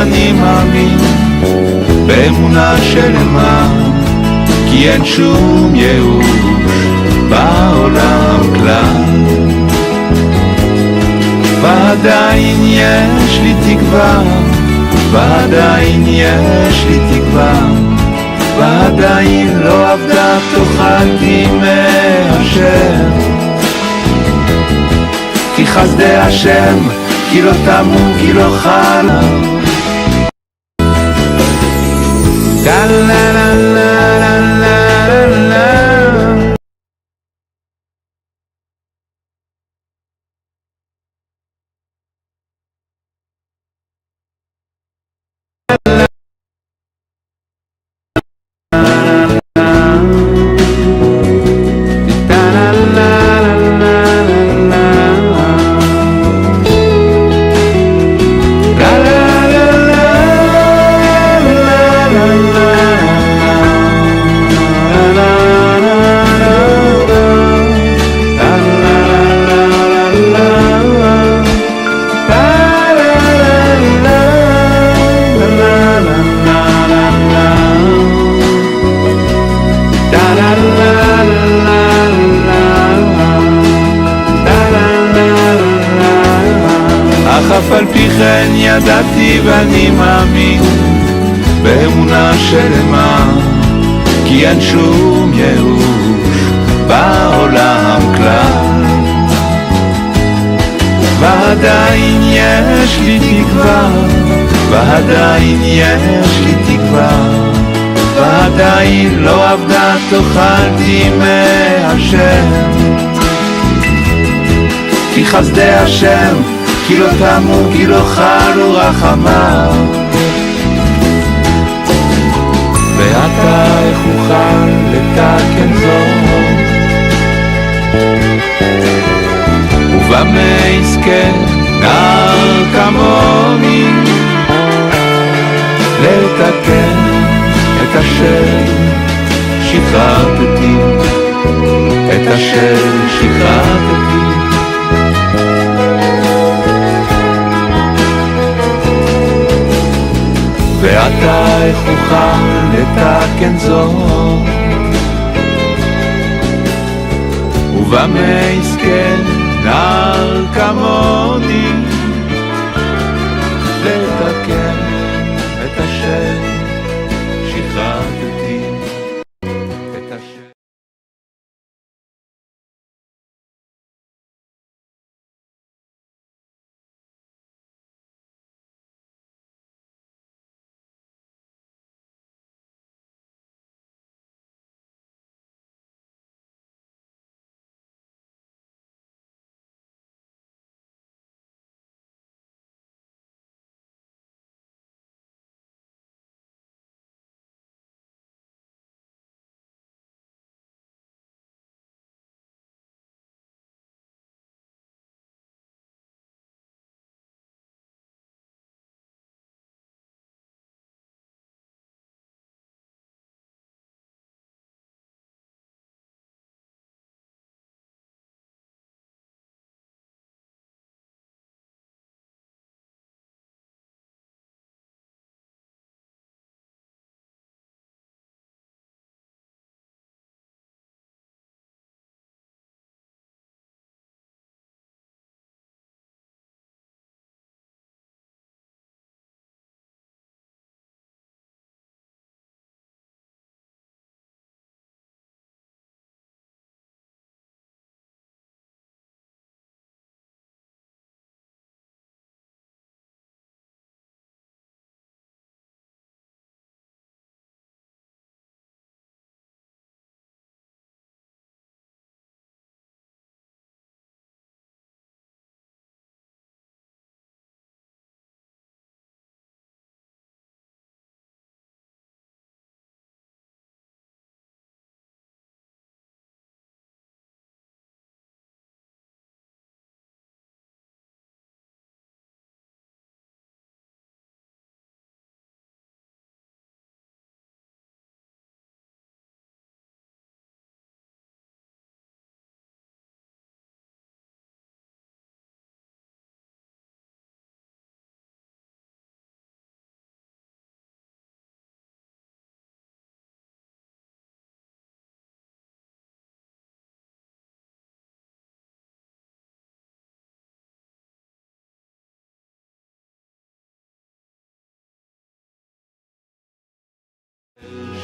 ואני מאמין באמונה שלמה, כי אין שום ייאוש בעולם כלל. ועדיין יש לי תקווה, ועדיין יש לי תקווה, ועדיין לא עבדה תאכלתי מהשם, כי חסדי השם, כי לא תמו, כי לא חלה. לה לה לה לה לה לה. אף על פי כן ידעתי ואני מאמין באמונה שלמה, כי אין שום ייאוש בעולם כלל. ועדיין יש לי תקווה, ועדיין יש לי תקווה, ועדיין לא עבדה תאכלתי מהשם, כי חסדי השם, כי לא תמו, כי לא חלו רחמיו. ועתה איך אוכל לתקן זאת, ובמה יזכה נער כמוני לתקן את אשר שחררתי, את אשר שחררתי. ועתה איך אוכל לתקן זאת, ובמה יזכה נער כמוני לתקן את אשר שחררתי, את אשר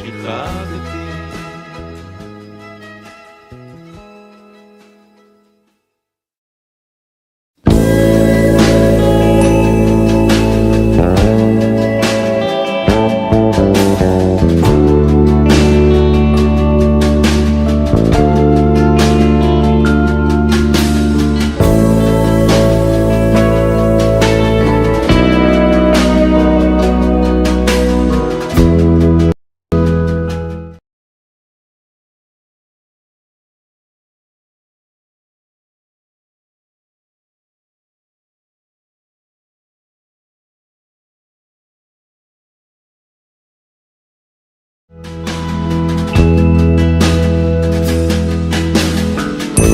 שחררתי.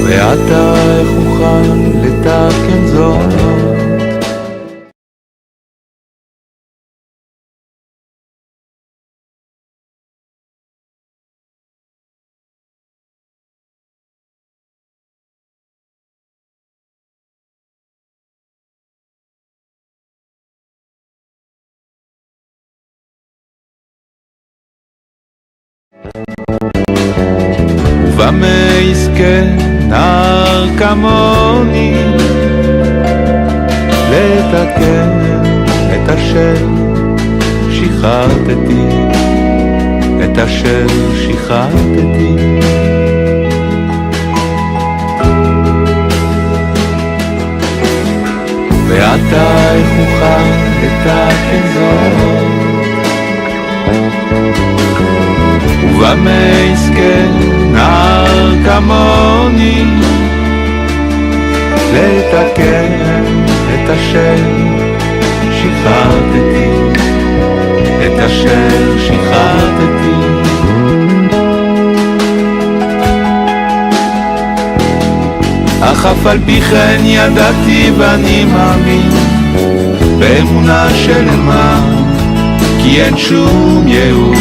ועתה איך אוכל לתקן זאת? ובמה יזכה נער כמוני לתקן את אשר שחררתי, את אשר שחררתי. ועתה איך אוכל לתקן זאת? ובמה יזכה נער כמוני לתקן את אשר שחררתי, את אשר שחררתי. אך אף על פי כן ידעתי ואני מאמין באמונה שלמה, כי אין שום ייאוש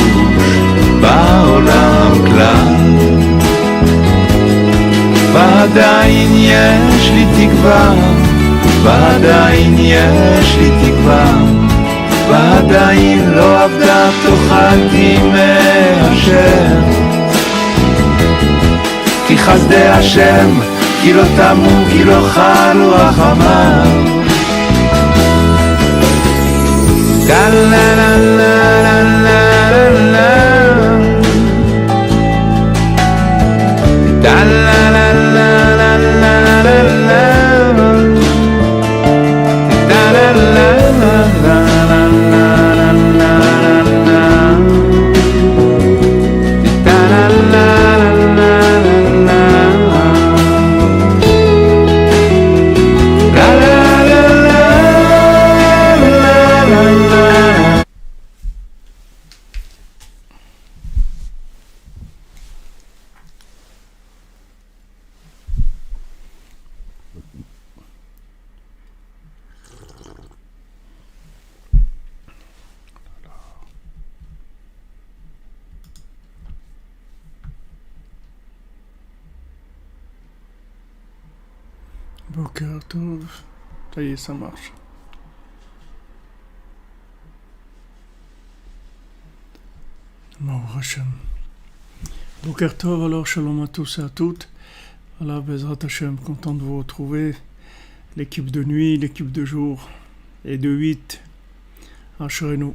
בעולם כלל, ועדיין יש לי תקווה, ועדיין יש לי תקווה, ועדיין לא עבדה תאכלתי מהשם, כי חסדי השם כי לא תמו כי לא חלו רחמיו. Da la la la la la la, da la la la la la la la, da la la la la la la la, da la la la la la. Boker Tov, ça y est, ça marche. Baruch Hashem. Boker Tov, alors shalom à tous et à toutes. Voilà, Bezrat Hashem, content de vous retrouver. L'équipe de nuit, l'équipe de jour et de 8. Ashrenu.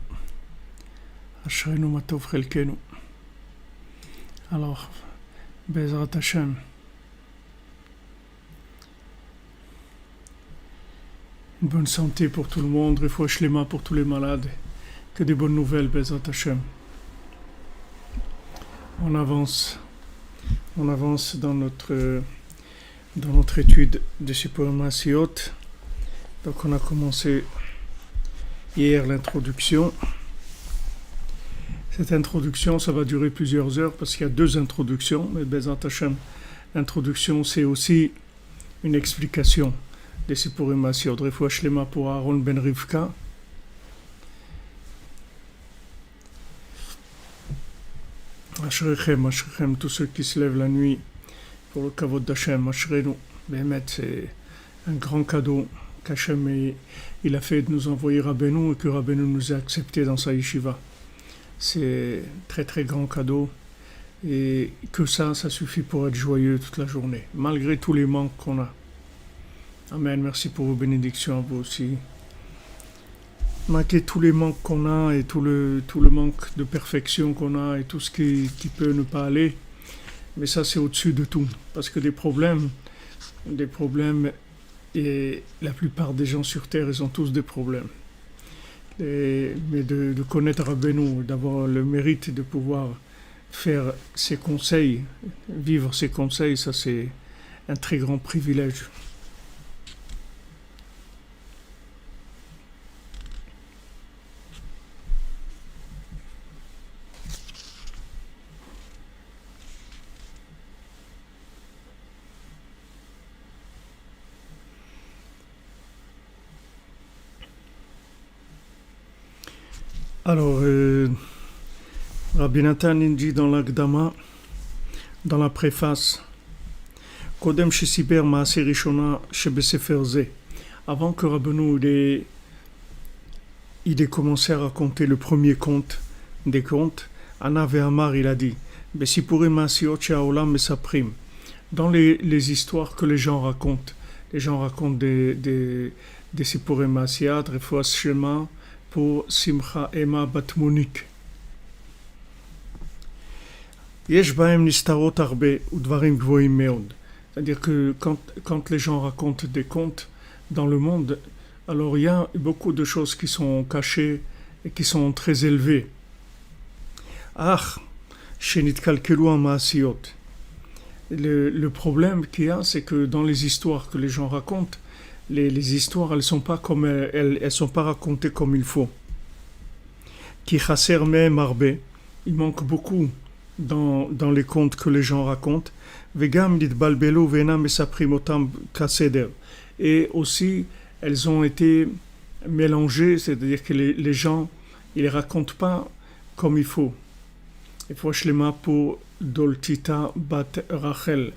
Ashrenu matov chelkenu. Alors, Bezrat Hashem. Une bonne santé pour tout le monde, Refoua Shlema pour tous les malades, que des bonnes nouvelles, Bezrat Hashem. On avance dans notre étude de Sipurim Maasiot. Donc on a commencé hier l'introduction. Cette introduction, ça va durer plusieurs heures parce qu'il y a 2 introductions, mais Bezrat Hashem, l'introduction c'est aussi une explication des Sipurim Maasiot. Refoua Shlema pour Aaron ben Rivka. Ashrechem, Ashrechem, tous ceux qui se lèvent la nuit pour le kavod d'Hachem, Ashrenu. Bémet, c'est un grand cadeau qu'Hachem il a fait de nous envoyer Rabbeinu et que Rabbeinu nous a accepté dans sa yeshiva. c'est très très grand cadeau. Et que ça suffit pour être joyeux toute la journée, malgré tous les manques qu'on a. Amen, merci pour vos bénédictions à vous aussi. Malgré tous les manques qu'on a et tout le manque de perfection qu'on a et tout ce qui peut ne pas aller, mais ça c'est au-dessus de tout. Parce que des problèmes, et la plupart des gens sur Terre, ils ont tous des problèmes. Mais de connaître Rabbeinu, d'avoir le mérite de pouvoir faire ses conseils, vivre ses conseils, ça c'est un très grand privilège. Alors, Rabbi Nathan dit dans l'Akdama, dans la préface, Kodem Shesiber Maaseh Rishona Shebesefer Ze, avant que Rabbeinu il ait commencé à raconter le premier conte des contes, Ana ve'amar il a dit, Besipurim Maasiot She'haolam Mesaprim, dans les histoires que les gens racontent des Sipurim Maasiat, Refuas Shema, pour Simcha Ema Batmonik. Yesh bahem nistarot arbe udvarim gvoim meod. C'est-à-dire que quand les gens racontent des contes dans le monde, alors il y a beaucoup de choses qui sont cachées et qui sont très élevées. Ach, shenit kalkelu amaasiot. Le problème qu'il y a, c'est que dans les histoires que les gens racontent, les histoires, elles sont pas sont pas racontées comme il faut. Ki chaser mehem arbe, il manque beaucoup dans les contes que les gens racontent. Vegam nitbalbelu ve'enam mesaprim otam kaseder. Et aussi, elles ont été mélangées, c'est-à-dire que les gens, ils les racontent pas comme il faut. Il faut shlema pour Doltita bat Rachel.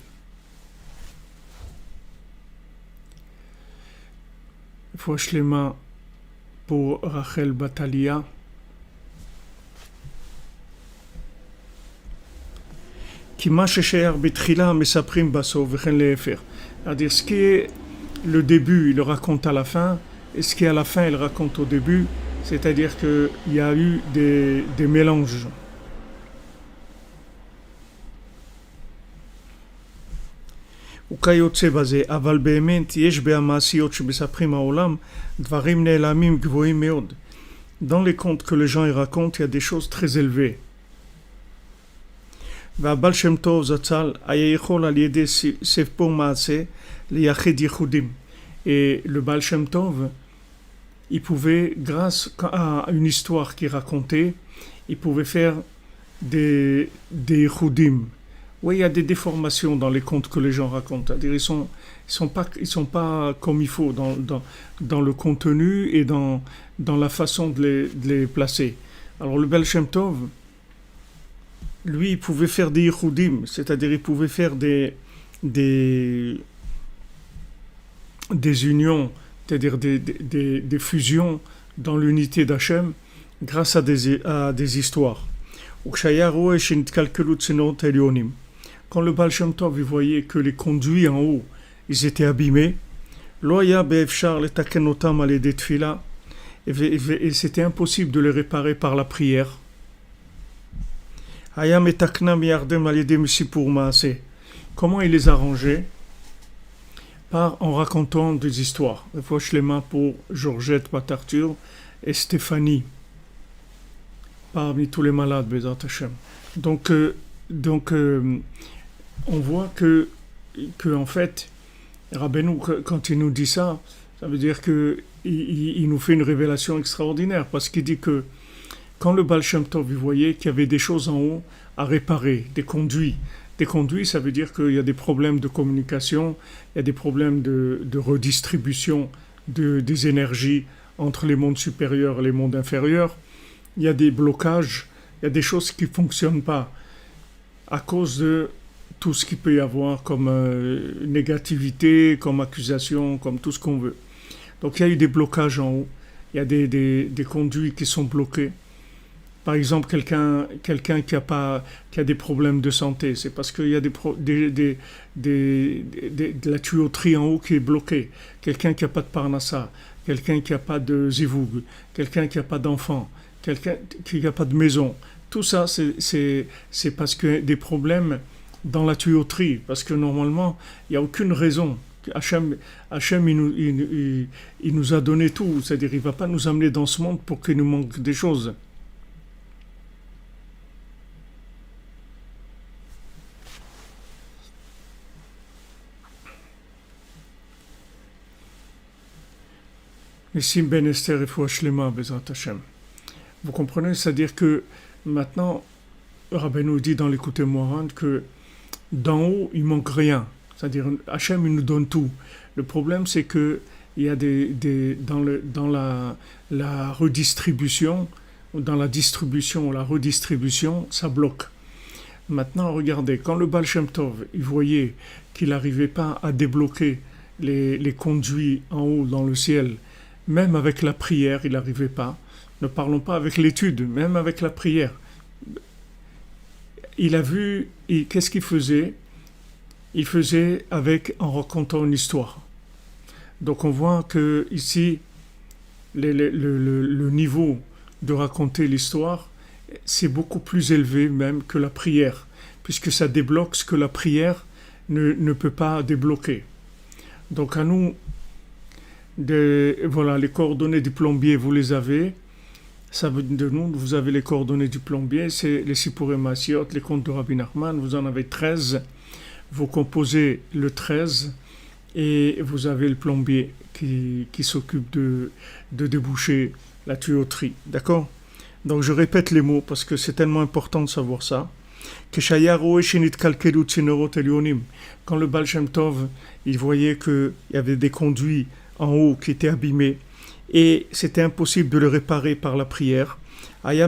Faut shlema pour Rachel Batalia. Kima shesher betrila mesaprim baso v'chen lefer. C'est-à-dire ce qui est le début, il le raconte à la fin, et ce qui est à la fin, il raconte au début. C'est-à-dire qu'il y a eu des mélanges. וכיוצא בזה, אבל באמת יש במעשיות שמספרים העולם דברים נעלמים גבוהים מאוד. Dans les contes que les gens y racontent, il y a des choses très élevées. והבעל שם טוב זצ"ל היה יכול על ידי סיפור מעשה לייחד ייחודים. Et le Baal Shem Tov, il pouvait, grâce à une histoire qu'il racontait, il pouvait faire des ייחודים. Oui, il y a des déformations dans les contes que les gens racontent. C'est-à-dire, ils sont pas comme il faut dans le contenu et dans la façon de les placer. Alors le Baal Shem Tov, lui, il pouvait faire des yichudim, c'est-à-dire il pouvait faire des unions, c'est-à-dire des fusions dans l'unité d'Hachem grâce à des histoires. Quand le Baal Shem Tov voyait que les conduits en haut, ils étaient abîmés, et c'était impossible de les réparer par la prière. Comment il les arrangeait? En racontant des histoires. Des fois, je les mains pour Georgette Batartur et Stéphanie, parmi tous les malades, Bézat Hashem. Donc, on voit que en fait, Rabbeinu, quand il nous dit ça, ça veut dire que il nous fait une révélation extraordinaire, parce qu'il dit que quand le Baal Shem Tov voyait qu'il y avait des choses en haut à réparer, des conduits. Des conduits, ça veut dire qu'il y a des problèmes de communication, il y a des problèmes de redistribution des énergies entre les mondes supérieurs et les mondes inférieurs. Il y a des blocages, il y a des choses qui ne fonctionnent pas à cause de tout ce qu'il peut y avoir comme négativité, comme accusation, comme tout ce qu'on veut. Donc il y a eu des blocages en haut, il y a des conduits qui sont bloqués. Par exemple, quelqu'un qui a des problèmes de santé, c'est parce qu'il y a de la tuyauterie en haut qui est bloquée. Quelqu'un qui n'a pas de parnassa, quelqu'un qui n'a pas de zivoug, quelqu'un qui n'a pas d'enfant, quelqu'un qui n'a pas de maison. Tout ça, c'est parce que des problèmes dans la tuyauterie, parce que normalement, il n'y a aucune raison. Hachem, il nous a donné tout, c'est-à-dire il ne va pas nous amener dans ce monde pour qu'il nous manque des choses. Nissim ben Esther et Fouach Lema, Bezrat Hachem. Vous comprenez, c'est-à-dire que maintenant, Rabbeinu dit dans l'Écoutez Moharan que d'en haut, il manque rien. C'est-à-dire, Hachem, il nous donne tout. Le problème, c'est que il y a dans la redistribution, dans la distribution, la redistribution, ça bloque. Maintenant, regardez, quand le Baal Shem Tov, il voyait qu'il n'arrivait pas à débloquer les conduits en haut dans le ciel, même avec la prière, il n'arrivait pas. Ne parlons pas avec l'étude, même avec la prière. Il a vu, qu'est-ce qu'il faisait? Il faisait en racontant une histoire. Donc on voit que ici, le niveau de raconter l'histoire, c'est beaucoup plus élevé même que la prière, puisque ça débloque ce que la prière ne peut pas débloquer. Donc à nous, voilà, les coordonnées du plombier, vous les avez. Ça veut dire nous, vous avez les coordonnées du plombier, c'est les Sipouré Massiot, les contes de Rabbi Nachman, vous en avez 13. Vous composez le 13 et vous avez le plombier qui s'occupe de déboucher la tuyauterie. D'accord? Donc je répète les mots parce que c'est tellement important de savoir ça. Quand le Baal Shem Tov, il voyait qu'il y avait des conduits en haut qui étaient abîmés et c'était impossible de le réparer par la prière, il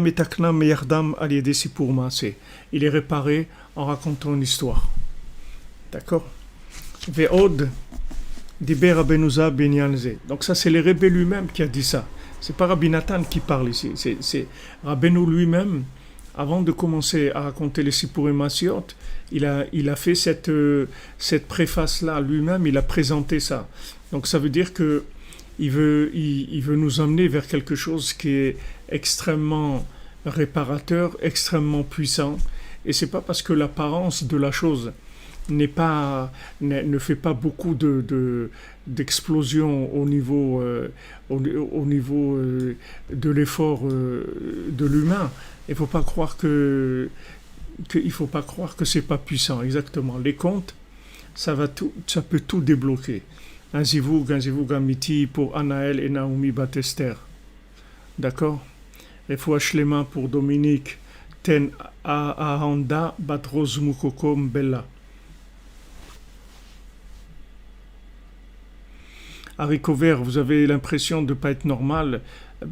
est réparé en racontant une histoire. D'accord? Ve'od diber Rabbeinu Za binyan ze. Donc ça c'est le Rebbe lui-même qui a dit ça. C'est pas Rabbi Nathan qui parle ici. C'est Rabbeinu lui-même. Avant de commencer à raconter les Sipouré Massiot, il a fait cette préface-là lui-même. Il a présenté ça. Donc ça veut dire que il veut nous emmener vers quelque chose qui est extrêmement réparateur, extrêmement puissant. Et c'est pas parce que l'apparence de la chose ne fait pas beaucoup d'explosion au niveau de l'effort de l'humain. Il faut pas croire que c'est pas puissant. Exactement. Les comptes, ça peut tout débloquer. Un zivoug amiti pour Anaël et Naomi Batester. D'accord? Les fois Shlema pour Dominique Ten Ahanda Batroz Mukokom Bella. Haricot vert, vous avez l'impression de ne pas être normal.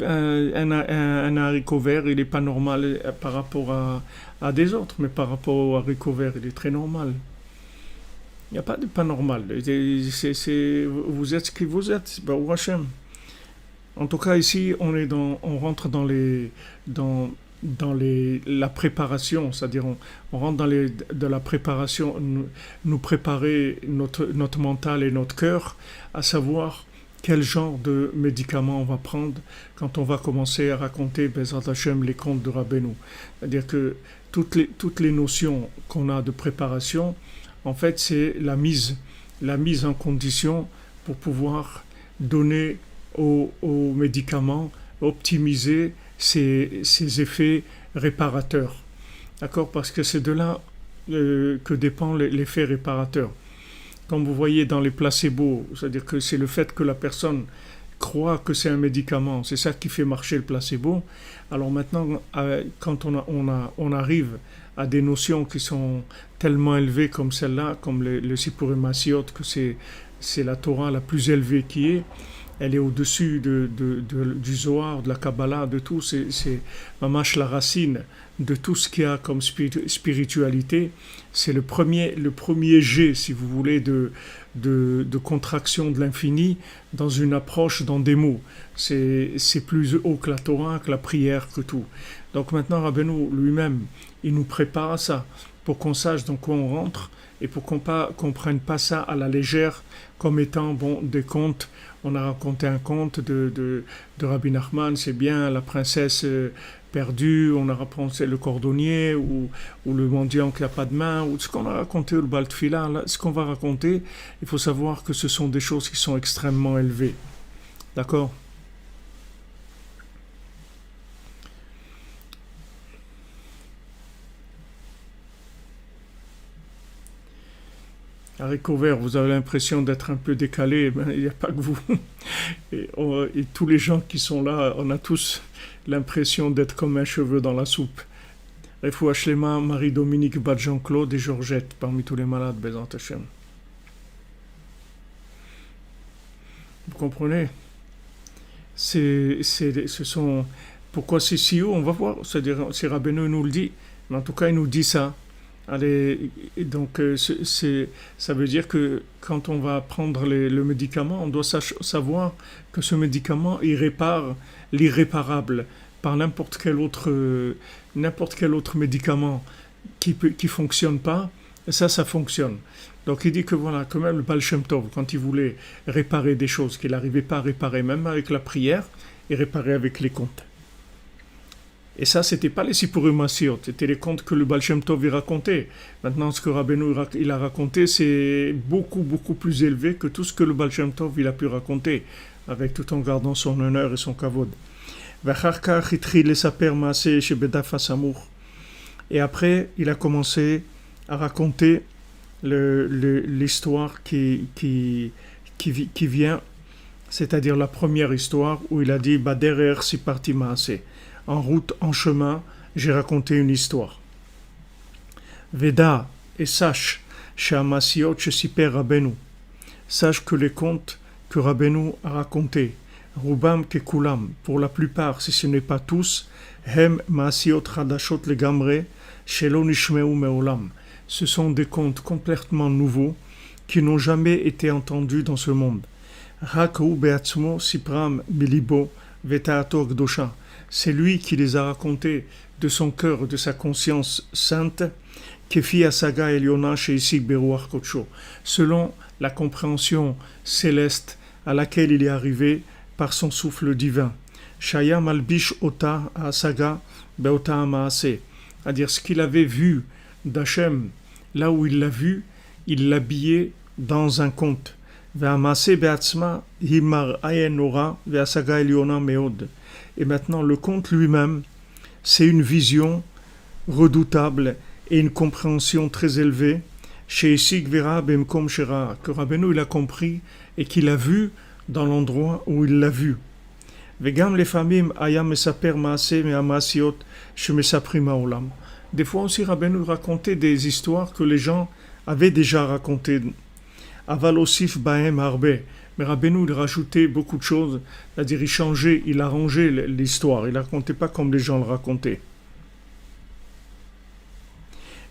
Un haricot vert, il n'est pas normal par rapport à des autres, mais par rapport au haricot vert, il est très normal. Il n'y a pas de pas normal. Vous êtes ce que vous êtes. Baruch Hashem. En tout cas, ici, on rentre dans la préparation, c'est-à-dire on rentre dans la préparation, nous préparer notre mental et notre cœur, à savoir quel genre de médicaments on va prendre quand on va commencer à raconter Bezrat Hashem les contes de Rabbeinu. C'est-à-dire que toutes les notions qu'on a de préparation, en fait, c'est la mise en condition pour pouvoir donner aux médicaments, optimiser ces effets réparateurs. D'accord? Parce que c'est de là que dépend l'effet réparateur. Comme vous voyez dans les placebos, c'est-à-dire que c'est le fait que la personne croit que c'est un médicament, c'est ça qui fait marcher le placebo. Alors maintenant, quand on arrive à des notions qui sont tellement élevées comme celle-là, comme le Sipouré Massiot, que c'est la Torah la plus élevée qui est, elle est au-dessus du Zohar, de la Kabbalah, de tout. C'est mamash la racine de tout ce qu'il y a comme spiritualité. C'est le premier jet, si vous voulez, de contraction de l'infini dans une approche, dans des mots. C'est plus haut que la Torah, que la prière, que tout. Donc maintenant, Rabbeinu lui-même, il nous prépare à ça, pour qu'on sache dans quoi on rentre, et pour qu'on ne prenne pas ça à la légère, comme étant des contes. On a raconté un conte de Rabbi Nachman, c'est bien, la princesse perdue, on a raconté le cordonnier, ou le mendiant qui n'a pas de main, ou ce qu'on a raconté, le Baal Tefila. Ce qu'on va raconter, il faut savoir que ce sont des choses qui sont extrêmement élevées. D'accord ? Haricot vert, vous avez l'impression d'être un peu décalé, ben, il n'y a pas que vous. Et tous les gens qui sont là, on a tous l'impression d'être comme un cheveu dans la soupe. Refoua Shlema, Marie-Dominique, Bat Jean-Claude et Georgette, parmi tous les malades, Bezant Hashem. Vous comprenez ? Ce sont... Pourquoi c'est si haut ? On va voir, c'est-à-dire, c'est Rabbeinu nous le dit, mais en tout cas, il nous dit ça. Allez, donc ça veut dire que quand on va prendre le médicament, on doit savoir que ce médicament, il répare l'irréparable par n'importe quel autre médicament qui fonctionne pas, et ça fonctionne. Donc il dit que voilà, quand même le Baal Shem Tov, quand il voulait réparer des choses qu'il n'arrivait pas à réparer, même avec la prière, il réparait avec les contes. Et ça, c'était pas les Sipurim Masiot, c'était les contes que le Baal Shem Tov y racontait. Maintenant, ce que Rabbeinu il a raconté, c'est beaucoup, beaucoup plus élevé que tout ce que le Baal Shem Tov il a pu raconter, avec tout en gardant son honneur et son kavod. Et après, il a commencé à raconter l'histoire qui vient, c'est-à-dire la première histoire où il a dit Baderer si parti maaseh. En route, en chemin, j'ai raconté une histoire. Veda, et sache, chez Amasiot, chez Siper Rabbeinu, sache que les contes que Rabbeinu a racontés, Rubam kekulam, pour la plupart, si ce n'est pas tous, Hem Maasiot Hadashot legamre, Shelo Nishmeu Meolam. Ce sont des contes complètement nouveaux qui n'ont jamais été entendus dans ce monde. Rakou Beatzmo Sipram Milibo Vetaato Gdosha. C'est lui qui les a racontés de son cœur, de sa conscience sainte, Kefi Asaga Eliona Sheisik Beruach Kodsho, selon la compréhension céleste à laquelle il est arrivé par son souffle divin. Shaya Malbish Ota Asaga Beota Amaase, c'est-à-dire ce qu'il avait vu d'Hachem, là où il l'a vu, il l'habillait dans un conte. Ve'amase be'atzma himar ayen ora ve'asaga Eliona meod. Et maintenant, le conte lui-même, c'est une vision redoutable et une compréhension très élevée chez Isik Vera Bemkom Shera, que Rabbeinu il a compris et qu'il a vu dans l'endroit où il l'a vu. Vegam les famim ayam mesaper maase me'amasiot shemesaprim haolam. Des fois aussi, Rabbeinu racontait des histoires que les gens avaient déjà racontées. Aval osif bahem harbe. Mais Rabbeinu, il rajoutait beaucoup de choses, c'est-à-dire il changeait, il arrangeait l'histoire, il ne racontait pas comme les gens le racontaient.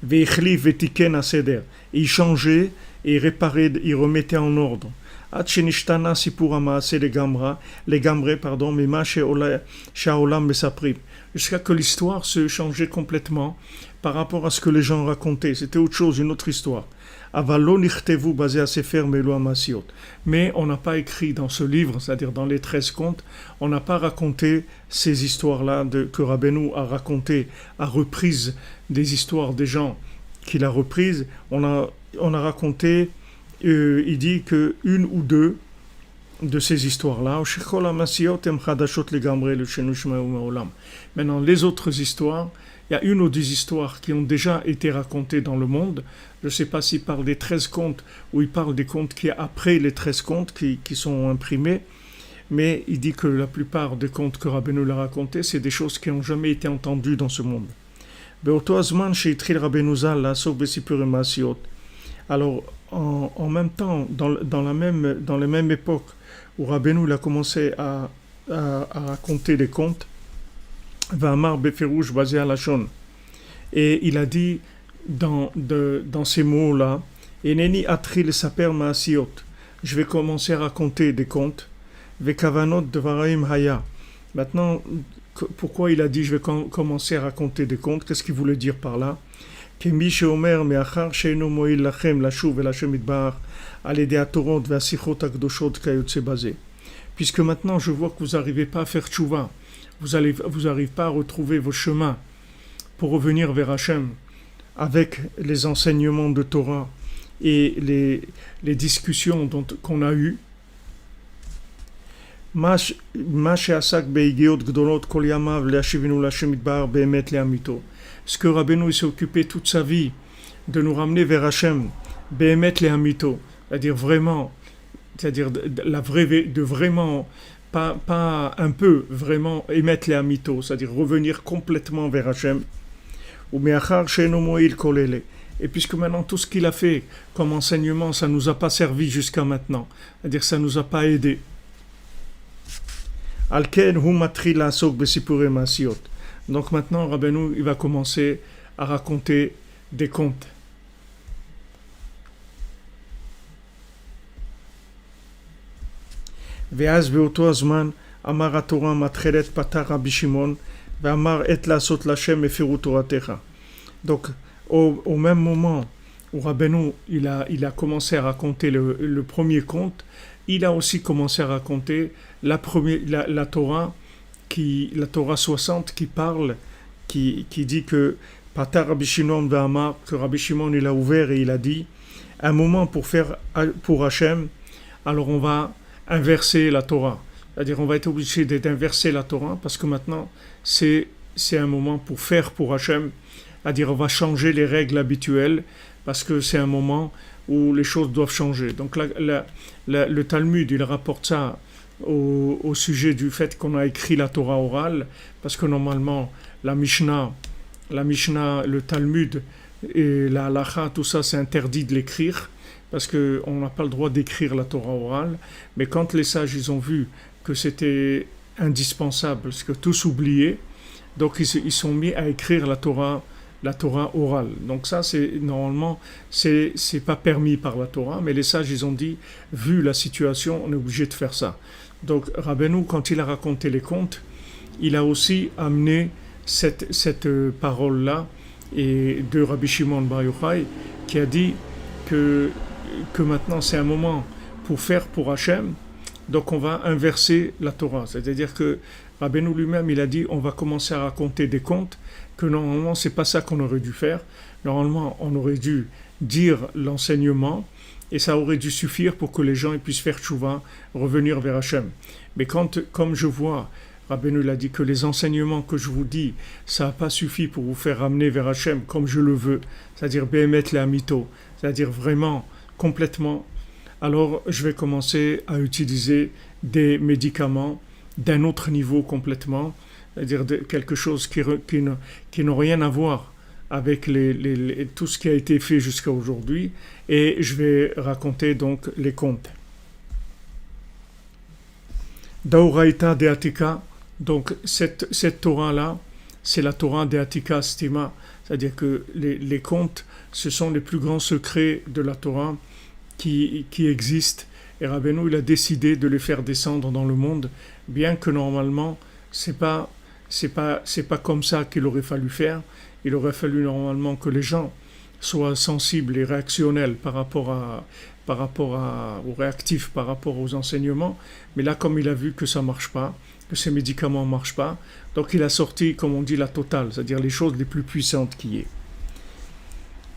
Ve'echli ve'tiken aseder. Il changeait et il réparait, il remettait en ordre. Ad shenishtana sipur hamaaseh legamre, mima she'olam mesaprim. Jusqu'à ce que l'histoire se changeait complètement par rapport à ce que les gens racontaient. C'était autre chose, une autre histoire. Mais on n'a pas écrit dans ce livre, c'est-à-dire dans les 13 contes, on n'a pas raconté ces histoires-là que Rabbeinu a racontées, a reprises des histoires des gens qu'il a reprises. On a raconté, il dit que une ou deux de ces histoires-là. Maintenant, les autres histoires, il y a une ou deux histoires qui ont déjà été racontées dans le monde. Je ne sais pas s'il parle des 13 contes ou il parle des contes qui après les 13 contes qui sont imprimés. Mais il dit que la plupart des contes que Rabbeinu a racontés, c'est des choses qui n'ont jamais été entendues dans ce monde. Alors, en même temps, dans la même époque où Rabbeinu il a commencé à raconter des contes, Va'amar befirouj basé à la Lachon. Et il a dit dans ces mots-là, Eneni atril saper ma'asiot. Je vais commencer à raconter des contes. Vekavanot devaraim haya. Maintenant, pourquoi il a dit je vais commencer à raconter des contes? Qu'est-ce qu'il voulait dire par là? Kemi sheomer me'achar she'eno mo'il lachem lashuv ve'lashem idbar al-yedei hatorot ve'asichot hakdoshot kayotze bazeh. Puisque maintenant je vois que vous n'arrivez pas à faire tchouva, vous n'arrivez pas à retrouver vos chemins pour revenir vers Hachem avec les enseignements de Torah et les discussions qu'on a eues. Ce que Rabbeinu s'est occupé toute sa vie de nous ramener vers Hachem, Behemet le Hamito, c'est-à-dire vraiment, la vraie, de vraiment, pas un peu, vraiment émettre les Hamito, c'est-à-dire revenir complètement vers Hachem. Et puisque maintenant tout ce qu'il a fait comme enseignement, ça ne nous a pas servi jusqu'à maintenant, c'est-à-dire ça ne nous a pas aidé. Donc maintenant, Rabbeinu, il va commencer à raconter des contes. ואז באותו הזמן אמר התורה מתחילת פתח רבי שמעון ואמר עת לעשות להשם מפירות תורתך. Donc au même moment où Rabbeinu il a commencé à raconter le premier conte, il a aussi commencé à raconter la Torah, la Torah 60 qui parle, qui dit que Patar Rabbi Shimon ve'amar, que Rabbi Shimon il a ouvert et il a dit un moment pour Hachem, alors on va inverser la Torah, c'est-à-dire on va être obligé d'inverser la Torah parce que maintenant c'est un moment pour faire pour Hachem, c'est-à-dire on va changer les règles habituelles parce que c'est un moment où les choses doivent changer. Donc le Talmud il rapporte ça au sujet du fait qu'on a écrit la Torah orale, parce que normalement la Mishnah, le Talmud et la Halacha, tout ça c'est interdit de l'écrire parce qu'on n'a pas le droit d'écrire la Torah orale. Mais quand les sages ils ont vu que c'était indispensable, parce que tous oubliaient, donc ils sont mis à écrire la Torah orale. Donc ça, normalement, c'est pas permis par la Torah, mais les sages, ils ont dit, vu la situation, on est obligé de faire ça. Donc Rabbeinu, quand il a raconté les contes, il a aussi amené cette parole-là et de Rabbi Shimon Bar Yochai, qui a dit que maintenant c'est un moment pour faire pour Hachem, donc on va inverser la Torah. C'est-à-dire que Rabbeinu lui-même, il a dit, on va commencer à raconter des contes, que normalement c'est pas ça qu'on aurait dû faire. Normalement on aurait dû dire l'enseignement et ça aurait dû suffire pour que les gens puissent faire tchouva, revenir vers Hachem. Mais comme je vois, Rabbeinu l'a dit, que les enseignements que je vous dis, ça n'a pas suffi pour vous faire ramener vers Hachem comme je le veux, c'est-à-dire Behemet le Hamito, c'est-à-dire vraiment, complètement, alors je vais commencer à utiliser des médicaments d'un autre niveau complètement, c'est-à-dire quelque chose qui n'ont rien à voir avec tout ce qui a été fait jusqu'à aujourd'hui, et je vais raconter donc les contes. Daoraita de Atika, donc cette Torah-là, c'est la Torah de Atika Stima, c'est-à-dire que les contes, ce sont les plus grands secrets de la Torah qui existent, et Rabbeinu il a décidé de les faire descendre dans le monde, bien que normalement c'est pas comme ça qu'il aurait fallu faire. Il aurait fallu normalement que les gens soient sensibles et réactionnels par rapport ou réactifs par rapport aux enseignements. Mais là, comme il a vu que ça marche pas, que ces médicaments marchent pas, donc il a sorti, comme on dit, la totale, c'est-à-dire les choses les plus puissantes qui est.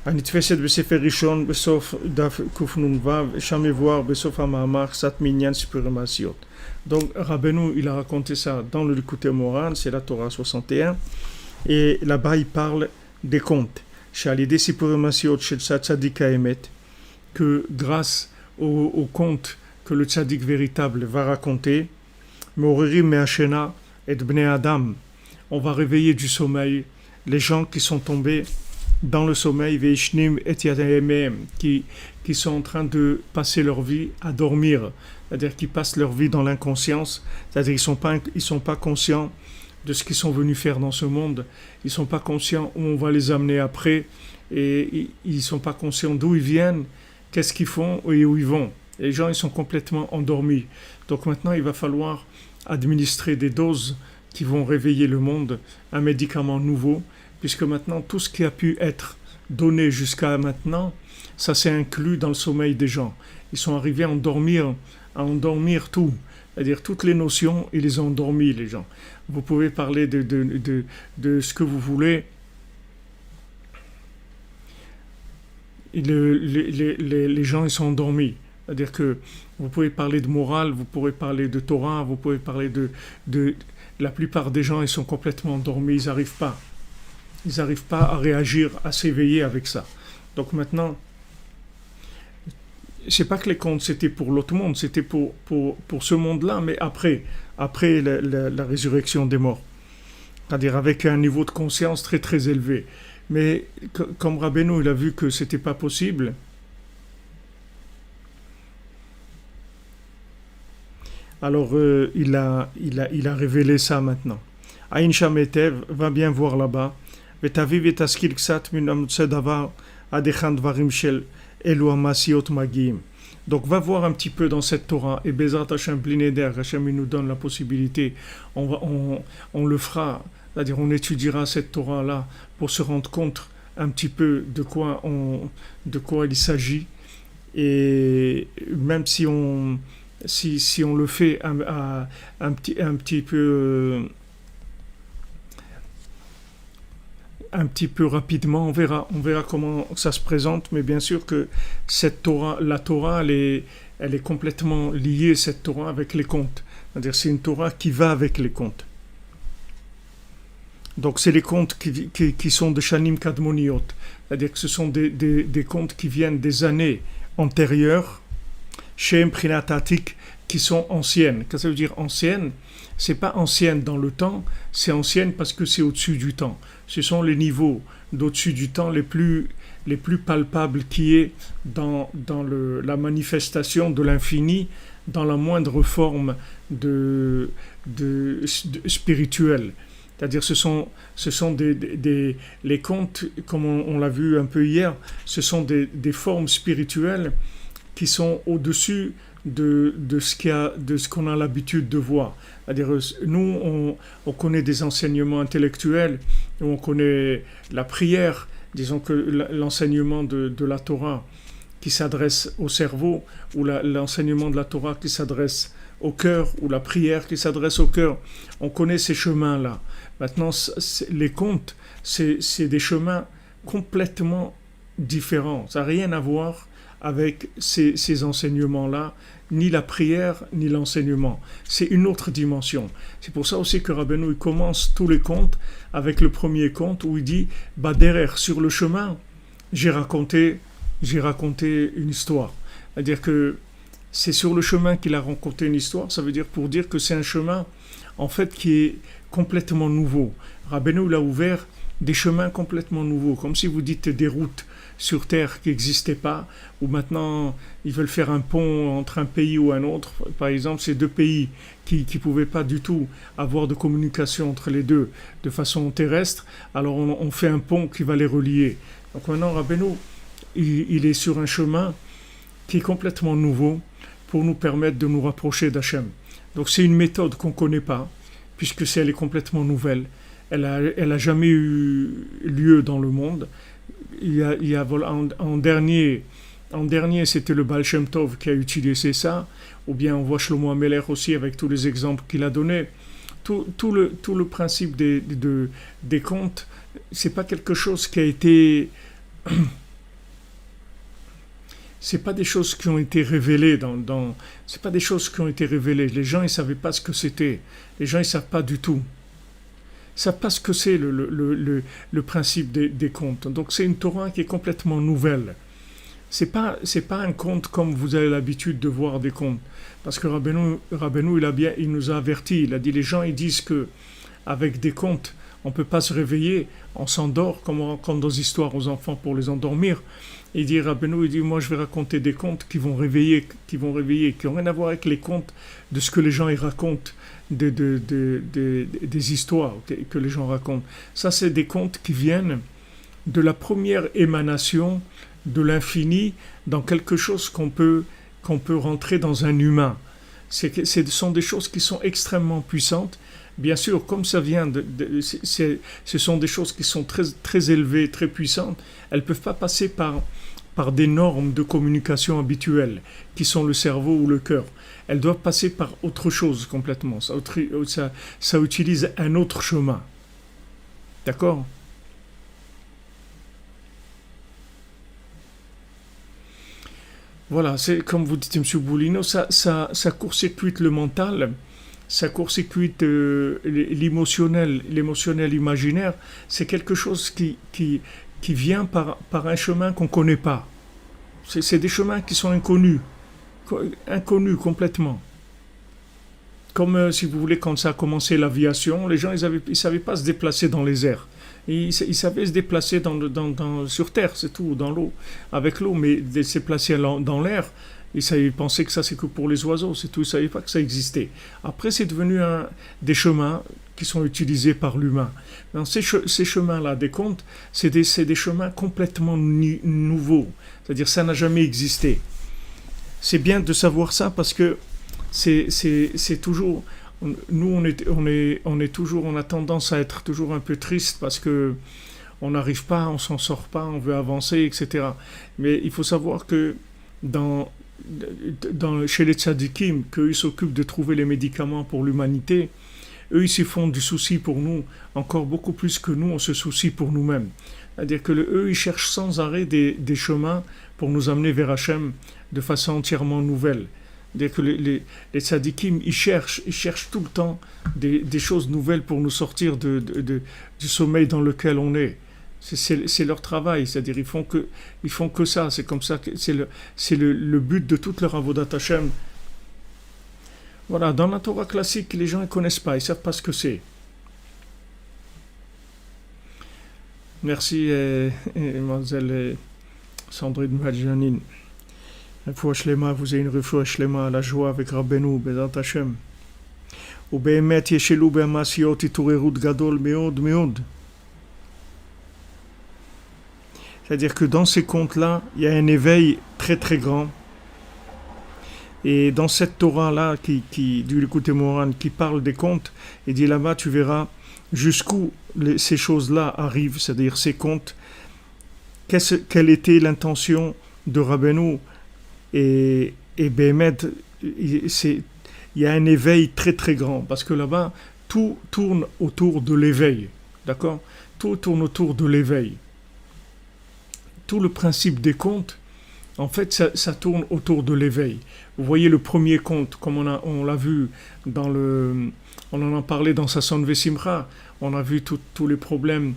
הנתפסת בספר ראשון בסוף דף קנ"ו, שם מבואר בסוף המאמר קצת מעניין סיפורי מעשיות. Donc Rabbeinu il a raconté ça dans le Likutei Moharan, c'est la Torah 61, et là-bas il parle des contes. שעל ידי סיפורי מעשיות של צדיק האמת, que grâce aux contes que le tzaddik véritable va raconter, מעוררים מהשינה את בני האדם, on va réveiller du sommeil les gens qui sont tombés dans le sommeil, veishnim et yadayemem, qui sont en train de passer leur vie à dormir, c'est-à-dire qu'ils passent leur vie dans l'inconscience, c'est-à-dire qu'ils sont pas conscients de ce qu'ils sont venus faire dans ce monde, ils sont pas conscients où on va les amener après, et ils sont pas conscients d'où ils viennent, qu'est-ce qu'ils font et où ils vont. Les gens, ils sont complètement endormis. Donc maintenant, il va falloir administrer des doses qui vont réveiller le monde, un médicament nouveau, puisque maintenant, tout ce qui a pu être donné jusqu'à maintenant, ça s'est inclus dans le sommeil des gens. Ils sont arrivés à endormir tout. C'est-à-dire toutes les notions, ils les ont endormis, les gens. Vous pouvez parler de ce que vous voulez. Les gens, ils sont endormis. C'est-à-dire que vous pouvez parler de morale, vous pouvez parler de Torah, vous pouvez parler de la plupart des gens, ils sont complètement endormis, ils n'arrivent pas. Ils n'arrivent pas à réagir, à s'éveiller avec ça. Donc maintenant, c'est pas que les contes c'était pour l'autre monde, c'était pour ce monde-là, mais après la résurrection des morts. C'est-à-dire avec un niveau de conscience très très élevé. Mais comme Rabbeinu, il a vu que c'était pas possible, alors il a révélé ça maintenant. Aïn Shametev, va bien voir là-bas. Vetaviv et askil ksat min amutse davar adechan dvarim shel elu amasiot magim. Donc va voir un petit peu dans cette Torah, et Bezrat Hashem Blineder, Hashem il nous donne la possibilité, on le fera, c'est-à-dire on étudiera cette Torah-là pour se rendre compte un petit peu de quoi il s'agit, et même si on le fait un petit peu rapidement, on verra comment ça se présente, mais bien sûr que la Torah, elle est complètement liée, cette Torah, avec les contes. C'est-à-dire c'est une Torah qui va avec les contes. Donc c'est les contes qui sont de Shanim Kadmoniot, c'est-à-dire que ce sont des contes qui viennent des années antérieures, Shem Prinatatik, qui sont anciennes. Qu'est-ce que ça veut dire ancienne? C'est pas ancienne dans le temps, c'est ancienne parce que c'est au-dessus du temps. Ce sont les niveaux d'au-dessus du temps les plus palpables qui est dans la manifestation de l'infini, dans la moindre forme de spirituelle. C'est-à-dire ce sont les contes, comme on l'a vu un peu hier, ce sont des formes spirituelles qui sont au-dessus de ce qu'on a l'habitude de voir. C'est-à-dire, nous, on connaît des enseignements intellectuels, on connaît la prière, disons que l'enseignement de la Torah qui s'adresse au cerveau, ou l'enseignement de la Torah qui s'adresse au cœur, ou la prière qui s'adresse au cœur. On connaît ces chemins-là. Maintenant, les contes, c'est des chemins complètement différents. Ça n'a rien à voir avec ces enseignements-là, ni la prière, ni l'enseignement. C'est une autre dimension. C'est pour ça aussi que Rabbeinu il commence tous les contes avec le premier conte où il dit « derrière, sur le chemin, j'ai raconté une histoire ». C'est-à-dire que c'est sur le chemin qu'il a raconté une histoire, ça veut dire pour dire que c'est un chemin en fait qui est complètement nouveau. Rabbeinu il a ouvert des chemins complètement nouveaux, comme si vous dites des routes sur Terre qui n'existaient pas, ou maintenant ils veulent faire un pont entre un pays ou un autre. Par exemple, c'est deux pays qui ne pouvaient pas du tout avoir de communication entre les deux de façon terrestre, alors on fait un pont qui va les relier. Donc maintenant, Rabbeinu, il est sur un chemin qui est complètement nouveau pour nous permettre de nous rapprocher d'Hachem. Donc c'est une méthode qu'on ne connaît pas, puisque elle est complètement nouvelle. Elle a jamais eu lieu dans le monde. En dernier, c'était le Baal Shem Tov qui a utilisé ça, ou bien on voit Shlomo Ameler aussi avec tous les exemples qu'il a donnés. Tout le principe des contes, c'est pas quelque chose qui a été c'est pas des choses qui ont été révélées c'est pas des choses qui ont été révélées. Les gens ils savaient pas ce que c'était. Les gens ils savent pas du tout. Ils savent pas ce que c'est le principe des contes. Donc c'est une Torah qui est complètement nouvelle. C'est pas un conte comme vous avez l'habitude de voir des contes. Parce que Rabbeinu il nous a avertis. Il a dit les gens ils disent que avec des contes On ne peut pas se réveiller, on s'endort, comme on raconte dans histoires aux enfants pour les endormir. Il dit, Rabbeinu, il dit, moi je vais raconter des contes qui vont réveiller, qui n'ont rien à voir avec les contes de ce que les gens y racontent, des histoires que les gens racontent. Ça, c'est des contes qui viennent de la première émanation de l'infini dans quelque chose qu'on peut rentrer dans un humain. Ce sont des choses qui sont extrêmement puissantes. Bien sûr, comme ça vient ce sont des choses qui sont très, très élevées, très puissantes, elles ne peuvent pas passer par des normes de communication habituelles, qui sont le cerveau ou le cœur. Elles doivent passer par autre chose complètement. Ça utilise un autre chemin. D'accord ? Voilà, c'est comme vous dites, M. Boulino, ça court-circuite le mental, ça court-circuite l'émotionnel imaginaire. C'est quelque chose qui vient par un chemin qu'on ne connaît pas. C'est des chemins qui sont inconnus complètement. Comme si vous voulez, quand ça a commencé l'aviation, les gens ils savaient pas se déplacer dans les airs. Ils savaient se déplacer sur Terre, c'est tout, dans l'eau, avec l'eau, mais se placer dans l'air, ils pensaient que ça c'est que pour les oiseaux, c'est tout, ils ne savaient pas que ça existait. Après, c'est devenu des chemins qui sont utilisés par l'humain. Dans ces chemins-là, des contes, c'est des chemins complètement nouveaux, c'est-à-dire ça n'a jamais existé. C'est bien de savoir ça parce que c'est toujours... Nous, on est toujours, on a tendance à être toujours un peu triste parce que on n'arrive pas, on s'en sort pas, on veut avancer, etc. Mais il faut savoir que chez les tzadikim, qu'eux ils s'occupent de trouver les médicaments pour l'humanité, eux ils s'y font du souci pour nous, encore beaucoup plus que nous, on se soucie pour nous-mêmes. C'est-à-dire que eux ils cherchent sans arrêt des chemins pour nous amener vers Hachem de façon entièrement nouvelle. C'est-à-dire que les tzadikim, ils cherchent tout le temps des choses nouvelles pour nous sortir du sommeil dans lequel on est. C'est leur travail, c'est-à-dire ils font que ça. C'est comme ça que c'est le but de toute leur avodat Hashem. Voilà, dans la Torah classique, les gens ne connaissent pas, ils ne savent pas ce que c'est. Merci, mademoiselle Sandrine Madjanine. Refoua shlema, vous avez une refoua shlema, la joie avec Rabbeinu, Bezat Hashem. ובאמת ישלו במעשיות התעוררות גדול מאוד מאוד. C'est-à-dire que dans ces contes-là, il y a un éveil très très grand. Et dans cette Torah-là, du Likutei Moharan, qui parle des contes, il dit là-bas, tu verras jusqu'où ces choses-là arrivent, c'est-à-dire ces contes. Quelle était l'intention de Rabbeinu? Et Béhémet, il y a un éveil très très grand, parce que là-bas, tout tourne autour de l'éveil. D'accord ? Tout tourne autour de l'éveil. Tout le principe des contes, en fait, ça tourne autour de l'éveil. Vous voyez le premier conte, comme on l'a vu on en a parlé dans Sasson Vesimcha, on a vu tous les problèmes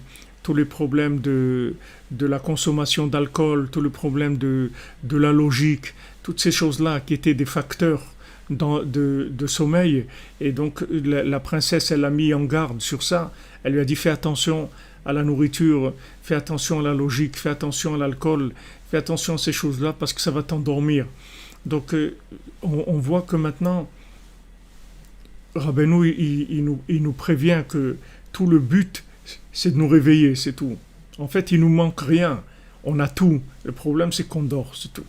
de la consommation d'alcool, tous les problèmes de la logique, toutes ces choses-là qui étaient des facteurs de sommeil. Et donc la princesse, elle a mis en garde sur ça. Elle lui a dit, fais attention à la nourriture, fais attention à la logique, fais attention à l'alcool, fais attention à ces choses-là parce que ça va t'endormir. Donc on voit que maintenant, Rabbeinu, il nous prévient que tout le but, c'est de nous réveiller, c'est tout. En fait, il nous manque rien. On a tout. Le problème, c'est qu'on dort, c'est tout.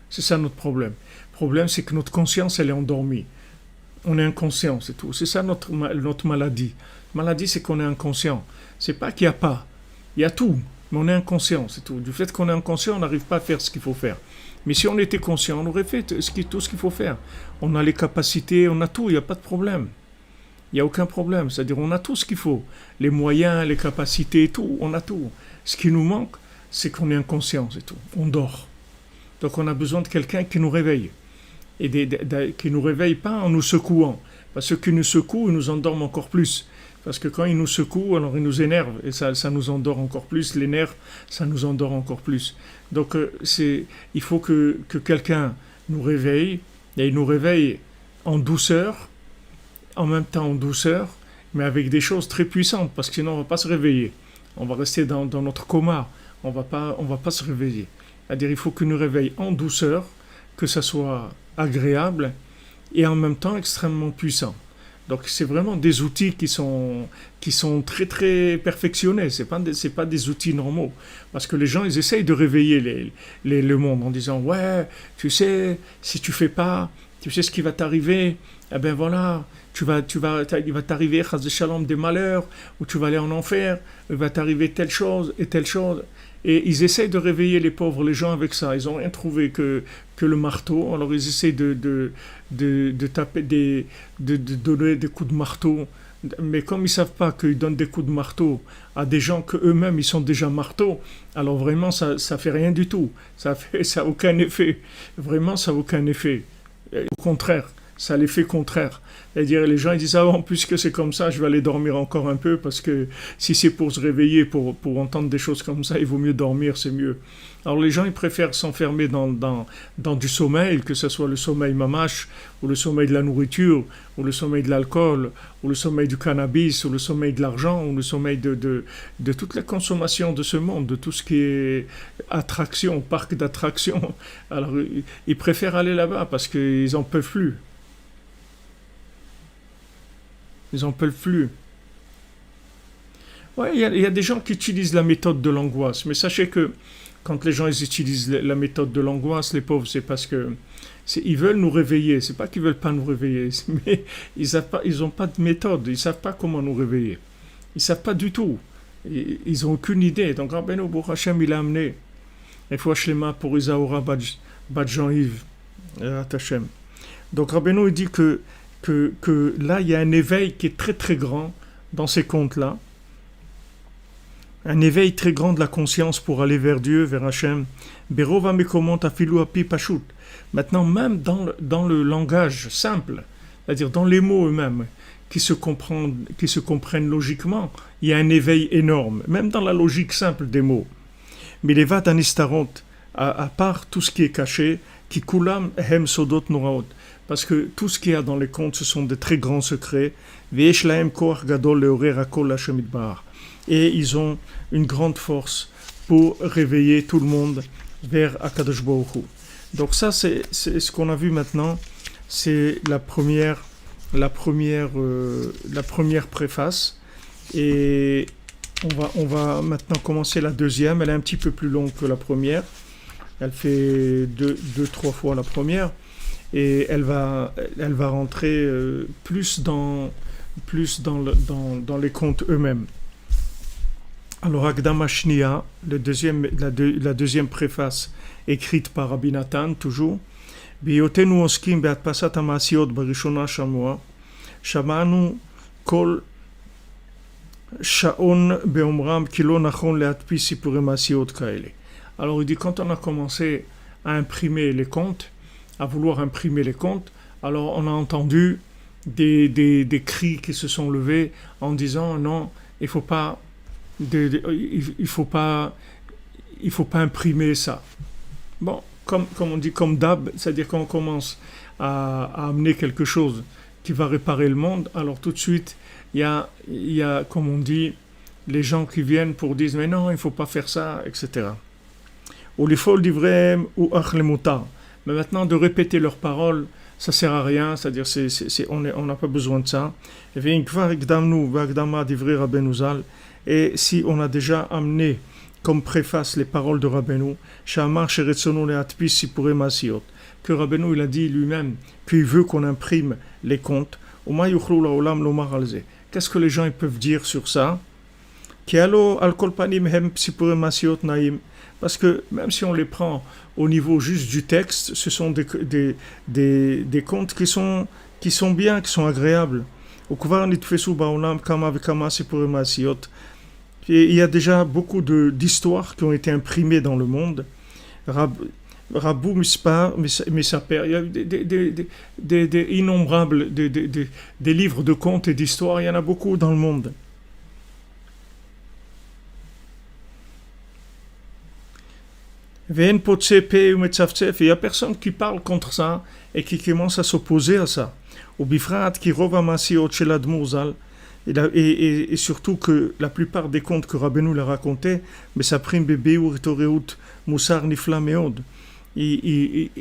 C'est ça notre problème. Le problème, c'est que notre conscience, elle est endormie. On est inconscient, c'est tout. C'est ça notre maladie. Maladie, c'est qu'on est inconscient. C'est pas qu'il n'y a pas. Il y a tout, mais on est inconscient, c'est tout. Du fait qu'on est inconscient, on n'arrive pas à faire ce qu'il faut faire. Mais si on était conscient, on aurait fait tout ce qu'il faut faire. On a les capacités, on a tout, il n'y a pas de problème. Il n'y a aucun problème. C'est-à-dire, on a tout ce qu'il faut. Les moyens, les capacités, tout, on a tout. Ce qui nous manque, c'est qu'on est inconscient, c'est tout. On dort. Donc, on a besoin de quelqu'un qui nous réveille. Et qui ne nous réveille pas en nous secouant. Parce que qui nous secoue, il nous endorme encore plus. Parce que quand il nous secoue, alors il nous énerve. Et ça nous endort encore plus. Les nerfs, ça nous endort encore plus. Donc, il faut que quelqu'un nous réveille. Et il nous réveille en douceur. En même temps en douceur. mais avec des choses très puissantes, parce que sinon on ne va pas se réveiller. On va rester dans notre coma, on va pas se réveiller. C'est-à-dire il faut qu'il nous réveille en douceur, que ça soit agréable et en même temps extrêmement puissant. Donc c'est vraiment des outils qui sont très très perfectionnés. C'est pas des outils normaux. Parce que les gens ils essayent de réveiller le monde en disant ouais, tu sais, si tu fais pas, tu sais ce qui va t'arriver. Eh ben voilà, il va t'arriver chas de shalom des malheurs, ou tu vas aller en enfer. Il va t'arriver telle chose et telle chose. Et ils essayent de réveiller les pauvres, les gens avec ça. Ils n'ont rien trouvé que le marteau. Alors ils essayent de taper de donner des coups de marteau. Mais comme ils ne savent pas qu'ils donnent des coups de marteau à des gens qu'eux-mêmes ils sont déjà marteaux, alors vraiment ça fait rien du tout. Ça a aucun effet. Vraiment ça n'a aucun effet. Au contraire, ça a l'effet contraire. C'est-à-dire les gens ils disent ah bon, puisque c'est comme ça, je vais aller dormir encore un peu parce que si c'est pour se réveiller, pour entendre des choses comme ça, il vaut mieux dormir, c'est mieux. Alors les gens ils préfèrent s'enfermer dans du sommeil, que ce soit le sommeil mamash, ou le sommeil de la nourriture, ou le sommeil de l'alcool, ou le sommeil du cannabis, ou le sommeil de l'argent, ou le sommeil de toute la consommation de ce monde, de tout ce qui est attraction, parc d'attraction. Alors ils préfèrent aller là-bas parce qu'ils n'en peuvent plus. Ils n'en peuvent plus. Ouais, il y a des gens qui utilisent la méthode de l'angoisse, mais sachez que quand les gens ils utilisent la méthode de l'angoisse, les pauvres, c'est parce que ils veulent nous réveiller. C'est pas qu'ils veulent pas nous réveiller, mais ils ont pas de méthode. Ils savent pas comment nous réveiller. Ils savent pas du tout. Ils ont aucune idée. Donc Rabbeinu Baruch Hashem il a amené. Il faut Shlema pour Isaoura Bat Jean-Yves Hashem. Donc Rabbeinu il dit que là, il y a un éveil qui est très très grand dans ces contes-là. Un éveil très grand de la conscience pour aller vers Dieu, vers Hachem. Berova mekomot afilu api pashut. Maintenant, même dans le langage simple, c'est-à-dire dans les mots eux-mêmes, qui se comprennent logiquement, il y a un éveil énorme, même dans la logique simple des mots. Mais les vat anistarot, à part tout ce qui est caché, qui kulam hem sodot noraot. Parce que tout ce qu'il y a dans les contes, ce sont des très grands secrets. Et ils ont une grande force pour réveiller tout le monde vers Akadosh Baruch Hu. Donc ça, c'est ce qu'on a vu maintenant. C'est la première préface. Et on va maintenant commencer la deuxième. Elle est un petit peu plus longue que la première. Elle fait deux, trois fois la première. Et elle va rentrer plus dans les contes eux-mêmes. Alors Akdama Shnia, la deuxième préface écrite par Rabbi Nathan, toujours. Biyotenu oskim be'atpasat ha'ma'asiyot barishona shamua, shamanu kol sha'on be'omram ki lo nachon le'atpi sipurei ma'asiyot kaele. Alors il dit quand on a commencé à imprimer les contes, à vouloir imprimer les contes, alors on a entendu des cris qui se sont levés en disant non, il faut pas imprimer ça. Bon, comme on dit comme d'hab, c'est-à-dire quand on commence à amener quelque chose qui va réparer le monde, alors tout de suite il y a comme on dit les gens qui viennent pour dire mais non, il faut pas faire ça, etc. Ou les folles d'Ivrem ou achlemuta. Mais maintenant, de répéter leurs paroles, ça ne sert à rien, c'est-à-dire on n'a pas besoin de ça. Et si on a déjà amené comme préface les paroles de Rabbeinu, que Rabbeinu il a dit lui-même qu'il veut qu'on imprime les contes, qu'est-ce que les gens ils peuvent dire sur ça? Parce que même si on les prend au niveau juste du texte, ce sont des contes qui sont bien, qui sont agréables. Et il y a déjà beaucoup d'histoires qui ont été imprimées dans le monde. Rabou Misaper, il y a des innombrables des livres de contes et d'histoires, il y en a beaucoup dans le monde. Il n'y a personne qui parle contre ça et qui commence à s'opposer à ça. Et surtout que la plupart des contes que Rabbeinu l'a racontés, mais ça prime bébé ou toreut moussar nifla meod.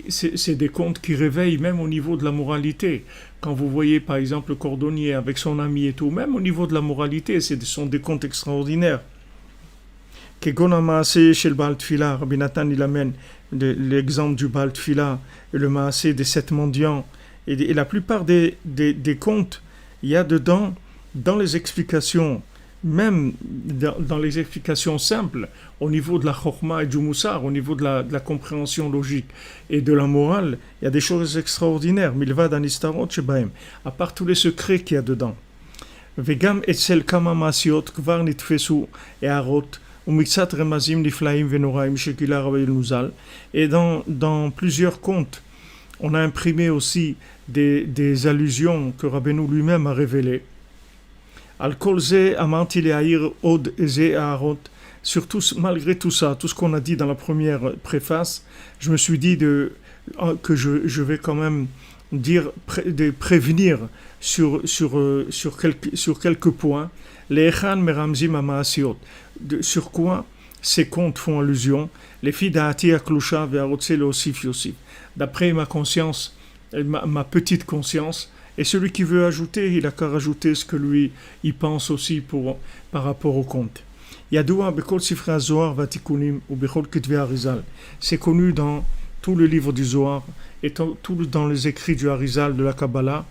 C'est des contes qui réveillent même au niveau de la moralité. Quand vous voyez par exemple le cordonnier avec son ami et tout, même au niveau de la moralité, ce sont des contes extraordinaires. Kegon Maaseh chez le Baal Tfila, Rabbi Nathan il amène l'exemple du Baal Tfila et le Maaseh des 7 mendiants. Et la plupart des contes, il y a dedans, dans les explications, même dans les explications simples, au niveau de la chokma et du moussar, au niveau de la compréhension logique et de la morale, il y a des choses extraordinaires. Milvad anistarot shebahem, à part tous les secrets qu'il y a dedans. Vegam etzel kama masiot kvar nitfesu et arot. Et dans plusieurs contes, on a imprimé aussi des allusions que Rabbeinu lui-même a révélées. Surtout, malgré tout ça, tout ce qu'on a dit dans la première préface, je me suis dit que je vais quand même prévenir sur quelques points. Sur quoi ces contes font allusion? Les filles d'Ati Aklusha ve'arotse leosif Yosif. D'après ma conscience, ma petite conscience, et celui qui veut ajouter, il a qu'à rajouter ce que lui il pense aussi par rapport au conte. Yadoua bekol sifra Zohar vatikunim ou bekol ketve Arizal. C'est connu dans tout le livre du Zohar et tout dans les écrits du Arizal de la Kabbalah.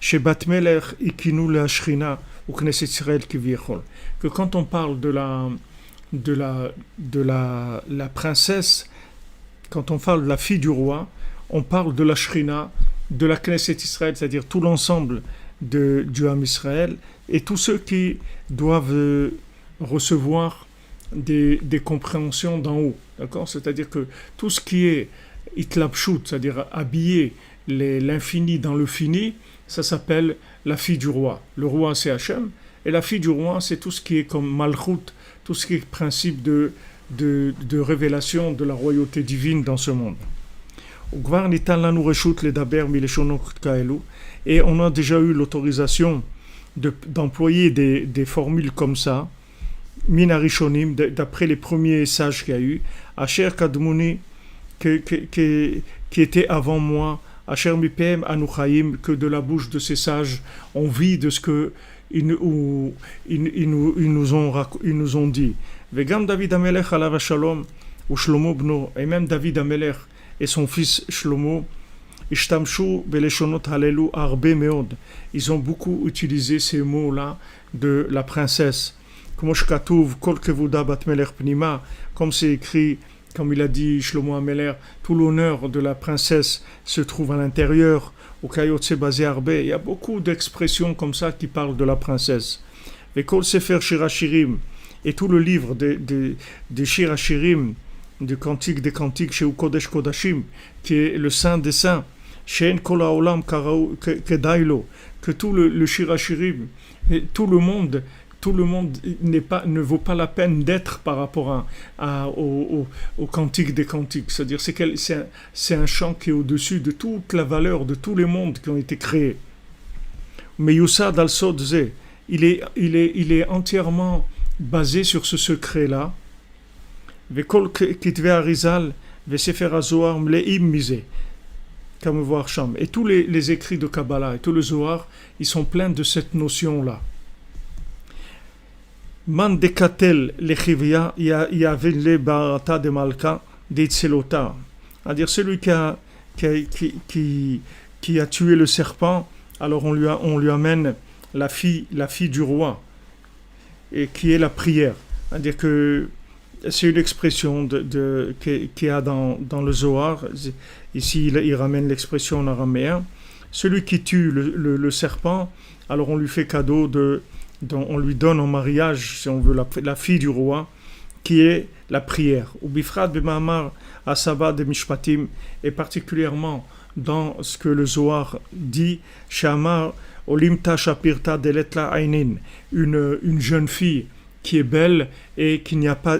Chez Batmelech ikinu le Ashrina ou Knesset Israël kiviechol. Que quand on parle de la princesse, quand on parle de la fille du roi, on parle de la Shrina, de la Knesset Israël, c'est-à-dire tout l'ensemble du Ham Israël, et tous ceux qui doivent recevoir des compréhensions d'en haut. D'accord? C'est-à-dire que tout ce qui est itlapshut, c'est-à-dire habiller l'infini dans le fini, ça s'appelle la fille du roi. Le roi, c'est Hachem, et la fille du roi, c'est tout ce qui est comme malchut, tout ce qui est principe de révélation de la royauté divine dans ce monde. Et on a déjà eu l'autorisation d'employer des formules comme ça, Minarishonim, d'après les premiers sages qu'il y a eu, Asher Kadmouni, qui était avant moi, Asher Mipem Anuchaim, que de la bouche de ces sages, on vit de ce que ils nous ont dit. Vegam David Amelech alav shalom ou Shlomo bno, et même David Amelech et son fils Shlomo, ishtamshu beleshonot halelu arbe meod. Ils ont beaucoup utilisé ces mots-là de la princesse. Comme c'est écrit, comme il a dit Shlomo Ameler, tout l'honneur de la princesse se trouve à l'intérieur. Au Kayotse Bazé Arbe, il y a beaucoup d'expressions comme ça qui parlent de la princesse. Et Kol Sefer Shirachirim, et tout le livre des Shirachirim, du Cantique des Cantiques chez Ukodesh Kodashim, qui est le Saint des Saints, Shein Kol Haolam Kedailo, que tout le Shirachirim, tout le monde ne vaut pas la peine d'être par rapport au Cantique des Cantiques. C'est-à-dire c'est un chant qui est au-dessus de toute la valeur de tous les mondes qui ont été créés. Mais Youssad al-Sodze, il est entièrement basé sur ce secret-là. Vekol kitve Arizal, vesefer Zohar mleim mise, comme voir Sham. Et tous les écrits de Kabbalah et tout le Zohar, ils sont pleins de cette notion-là. Man dekatel lechivia yavile barata de malka deitzelota. C'est-à-dire celui qui a tué le serpent, alors on lui amène la fille du roi, et qui est la prière. C'est-à-dire que c'est une expression qu'il y a dans le Zohar. Ici, il ramène l'expression en araméen. Celui qui tue le serpent, alors on lui fait cadeau on lui donne en mariage, si on veut, la fille du roi, qui est la prière. Ou bifrat b'ma'amar asaba de mishpatim, et particulièrement dans ce que le Zohar dit, Shamar olimta shapirta deletla ainin, une jeune fille qui est belle et qui n'a pas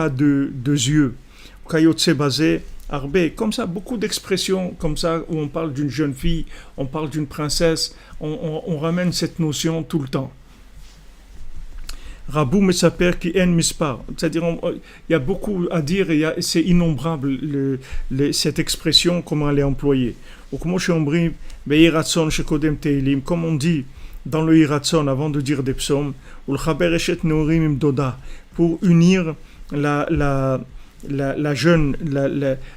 de yeux. Kayotse basé arbe, comme ça, beaucoup d'expressions comme ça où on parle d'une jeune fille, on parle d'une princesse, on ramène cette notion tout le temps. Rabou Mesaper qui en mispar. C'est-à-dire, il y a beaucoup à dire et c'est innombrable cette expression, comment elle est employée. Comme on dit dans le Hiratson avant de dire des psaumes, pour unir la jeune,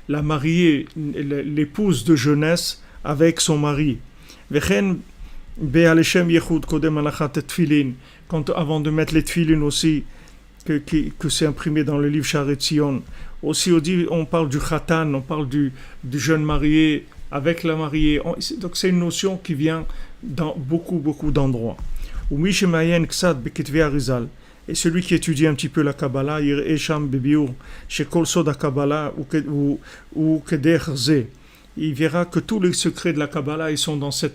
la mariée, l'épouse de jeunesse avec son mari. Quand, avant de mettre les tfilin aussi, que c'est imprimé dans le livre Sharet Zion, aussi on parle du khatan, on parle du jeune marié avec la mariée. Donc c'est une notion qui vient dans beaucoup d'endroits. Et celui qui étudie un petit peu la Kabbalah, il verra que tous les secrets de la Kabbalah ils sont dans ce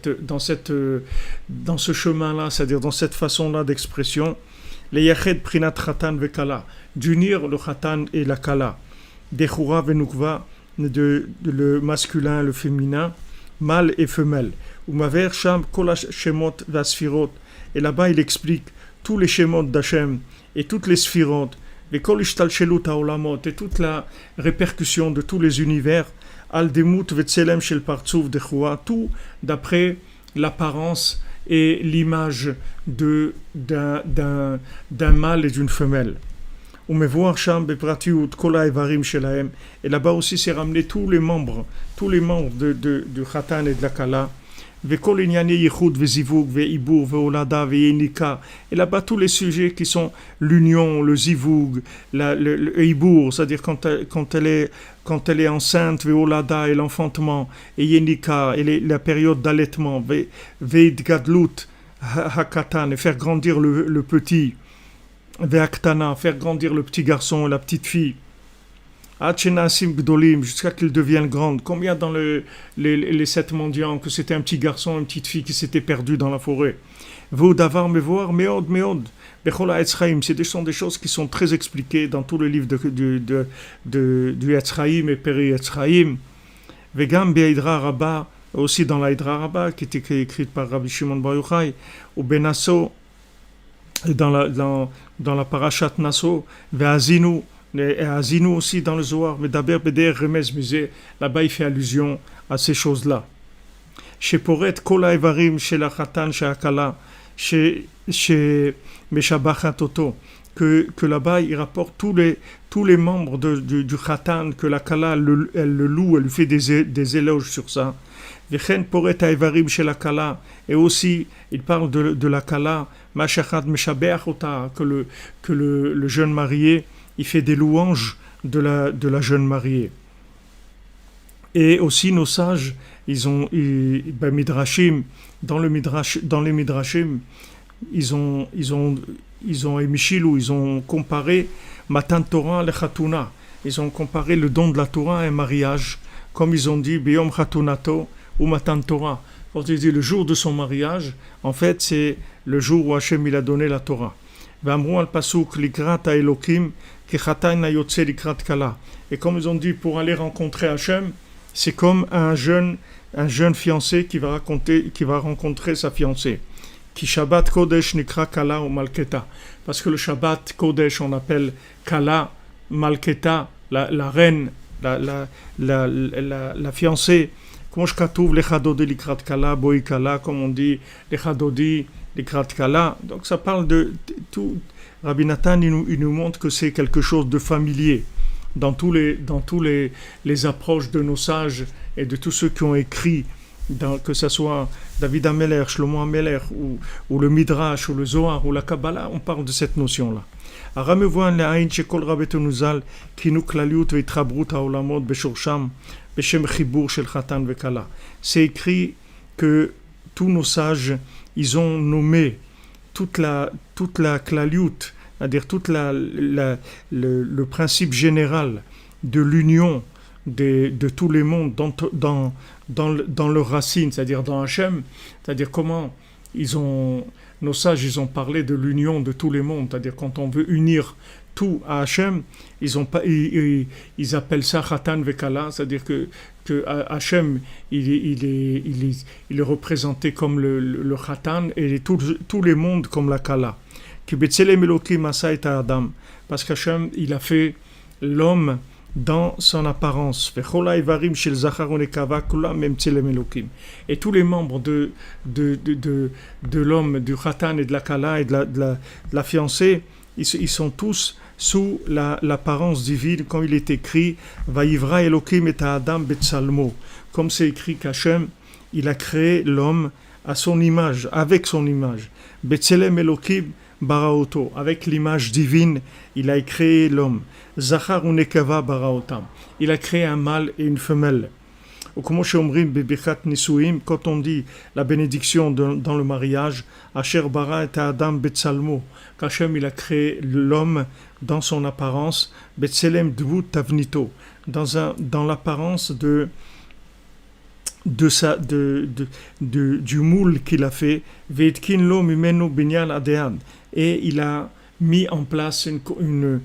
chemin-là, c'est-à-dire dans cette façon-là d'expression, les yached prinat khatan vekala, d'unir le khatan et la kala, dechura venukva, de le masculin, le féminin, mâle et femelle. Umaver sham kol shemot vasfirot, et là-bas il explique tous les shemot d'Hachem et toutes les sphirot, les kol ishtalshelut haolamot, et toute la répercussion de tous les univers, al demut vetzelem shel partsouf dechura, tout d'après l'apparence et l'image d'un mâle et d'une femelle. Et là-bas aussi c'est ramené tous les membres du Khatan et de la Kala. Et là-bas tous les sujets qui sont l'union, le zivug, le ibour, c'est-à-dire quand elle est enceinte, veolada et l'enfantement, et yenika et la période d'allaitement, veidgadlut hakatan, et faire grandir le petit, veaktana, faire grandir le petit garçon et la petite fille, jusqu'à qu'il devienne grande. Combien dans les 7 mendiants que c'était un petit garçon, une petite fille qui s'était perdue dans la forêt. Ce sont des choses qui sont très expliquées dans tous les livres du Etzraïm et Peri Etzraïm. Vegam Be'idra Rabba, aussi dans la Hidra Rabba, qui était écrite par Rabbi Shimon Bar Yochai, ou Benasso, dans la Parashat Nasso, Ve'azinu, et Azinu aussi dans le Zohar, mais d'abord Beder Remez Musée, là-bas il fait allusion à ces choses-là. Chez Poret, Kola Evarim, chez la Khatan, chez Akala, chez Meshabachat Toto, que là-bas il rapporte tous les membres du Khatan, que la Kala elle le loue, elle lui fait des éloges sur ça. Vechen Poret Evarim chez la Kala, et aussi il parle de la Kala, Mashachat Meshabeachota, que le jeune marié il fait des louanges de la jeune mariée. Et aussi nos sages, Midrashim, dans les Midrashim, ils ont émichilou, ils ont comparé Matan Torah le Khatuna. Ils ont comparé le don de la Torah à un mariage, comme ils ont dit Biyom Khatunato ou Matan Torah. Quand ils disent le jour de son mariage, en fait c'est le jour où Hachem il a donné la Torah. V'amrou al pasuk likrat ha'elokim ki chatan hayotze likrat kala. Et comme ils ont dit, pour aller rencontrer Hachem, c'est comme un jeune fiancé qui va rencontrer sa fiancée. Ki Shabbat Kodesh nikra kala ou malketa. Parce que le Shabbat Kodesh on appelle kala malketa, la reine, la fiancée. Comme je katouv lechadodi likrat kala boi kala, comme on dit lechadodi likrat kala. Donc ça parle de tout. Rabbi Nathan il nous montre que c'est quelque chose de familier dans tous les approches de nos sages et de tous ceux qui ont écrit, que ce soit David Ameler, Shlomo Ameler ou le Midrash ou le Zohar ou la Kabbalah, on parle de cette notion-là. C'est écrit que tous nos sages, ils ont nommé toute la klaliut, c'est-à-dire le principe général de l'union de tous les mondes dans leur racine, c'est-à-dire dans Hachem, c'est-à-dire comment nos sages ils ont parlé de l'union de tous les mondes, c'est-à-dire quand on veut unir tout à Hachem, ils appellent ça Khatan Vekala, c'est-à-dire que Hachem il est représenté comme le Khatan et tous les mondes comme la Kala. Ki betzelem Elokim asa et Adam, parce qu'Hachem, il a fait l'homme dans son apparence. Et tous les membres de l'homme, du khatan et de la kala et de la fiancée, ils sont tous sous l'apparence divine, comme il est écrit Vayivra Elokim et Adam betsalmo, comme c'est écrit qu'Hachem, il a créé l'homme à son image, avec son image. Betselem Elokim baraoto, avec l'image divine, il a créé l'homme. Zachar ou nekava baraotam, il a créé un mâle et une femelle. Ou comme quand on dit la bénédiction dans le mariage, Asher bara et Adam betsalmo, qu'Hachem il a créé l'homme dans son apparence, betselem dvut tavnito, dans l'apparence du moule qu'il a fait, veitkin lo mimenu binyan adean, et il a mis en place une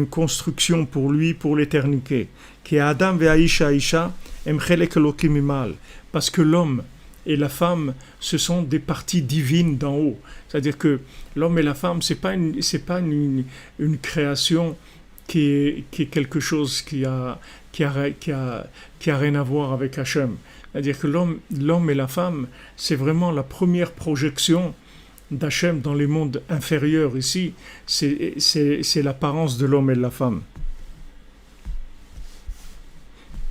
construction pour lui, pour l'éternité, qui est Adam ve'aisha aisha emchelek elokim imal, parce que l'homme et la femme, ce sont des parties divines d'en haut. C'est-à-dire que l'homme et la femme, c'est pas une création qui est quelque chose qui a rien à voir avec Hachem. C'est-à-dire que l'homme et la femme, c'est vraiment la première projection d'Hachem dans les mondes inférieurs ici. C'est l'apparence de l'homme et de la femme.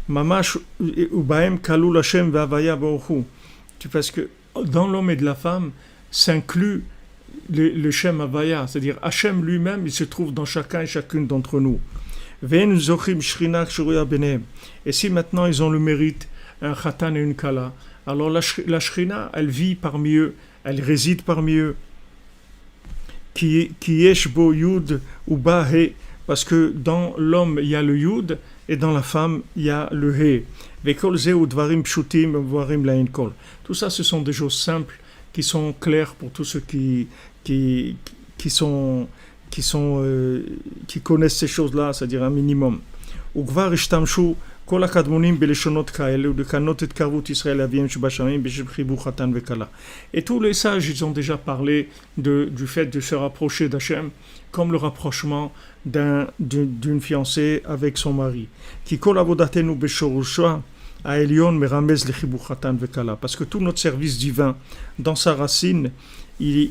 Mamash ubaem kalul Hachem ve'avaya baruchu. Parce que dans l'homme et de la femme s'inclut le Shem Havaya, c'est-à-dire Hachem lui-même, il se trouve dans chacun et chacune d'entre nous. Et si maintenant ils ont le mérite, un Khatan et une Kala, alors la Shrina, elle vit parmi eux, elle réside parmi eux. Ki yesh bo yud ou ba he, parce que dans l'homme il y a le yud et dans la femme il y a le he. Vekol ze ou dvarim pshutim dvarim lain kol. Tout ça, ce sont des choses simples qui sont claires pour tous ceux qui connaissent ces choses-là, c'est-à-dire un minimum. Ugvar ishtamshu kol hakadmonim beleshonot kaele udekanot et karvut Israël aviem shebashamim beshebchibu khatan vekala. Et tous les sages, ils ont déjà parlé du fait de se rapprocher d'Hachem comme le rapprochement d'une fiancée avec son mari. Ki kol avodatenu beshorusha à Elion meramez lechibu khatan vekala, parce que tout notre service divin dans sa racine, il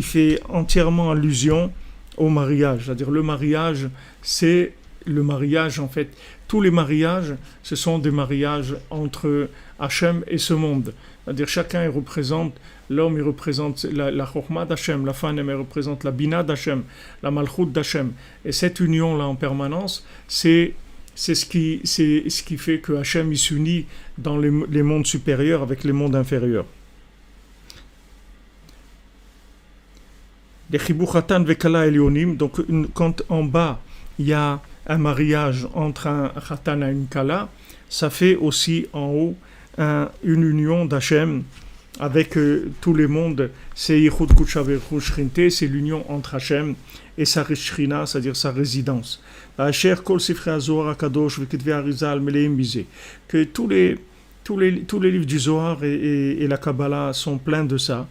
fait entièrement allusion au mariage. C'est-à-dire le mariage, c'est le mariage en fait. Tous les mariages, ce sont des mariages entre Hachem et ce monde. C'est-à-dire chacun il représente, l'homme il représente la Chokhma d'Hachem, la femme elle représente la Bina d'Hachem, la Malchut d'Hachem. Et cette union-là en permanence, c'est ce qui fait que Hachem il s'unit dans les mondes supérieurs avec les mondes inférieurs. Les Chibu Khatan Vekala Elionim, donc quand en bas il y a un mariage entre un Khatan et une Kala, ça fait aussi en haut une union d'Hachem avec tous les mondes. C'est Yichud Kudsha Ve'Yichud Shrinte, c'est l'union entre Hachem et sa Shrina, c'est-à-dire sa résidence. Que tous les livres du Zohar et la Kabbalah sont pleins de ça.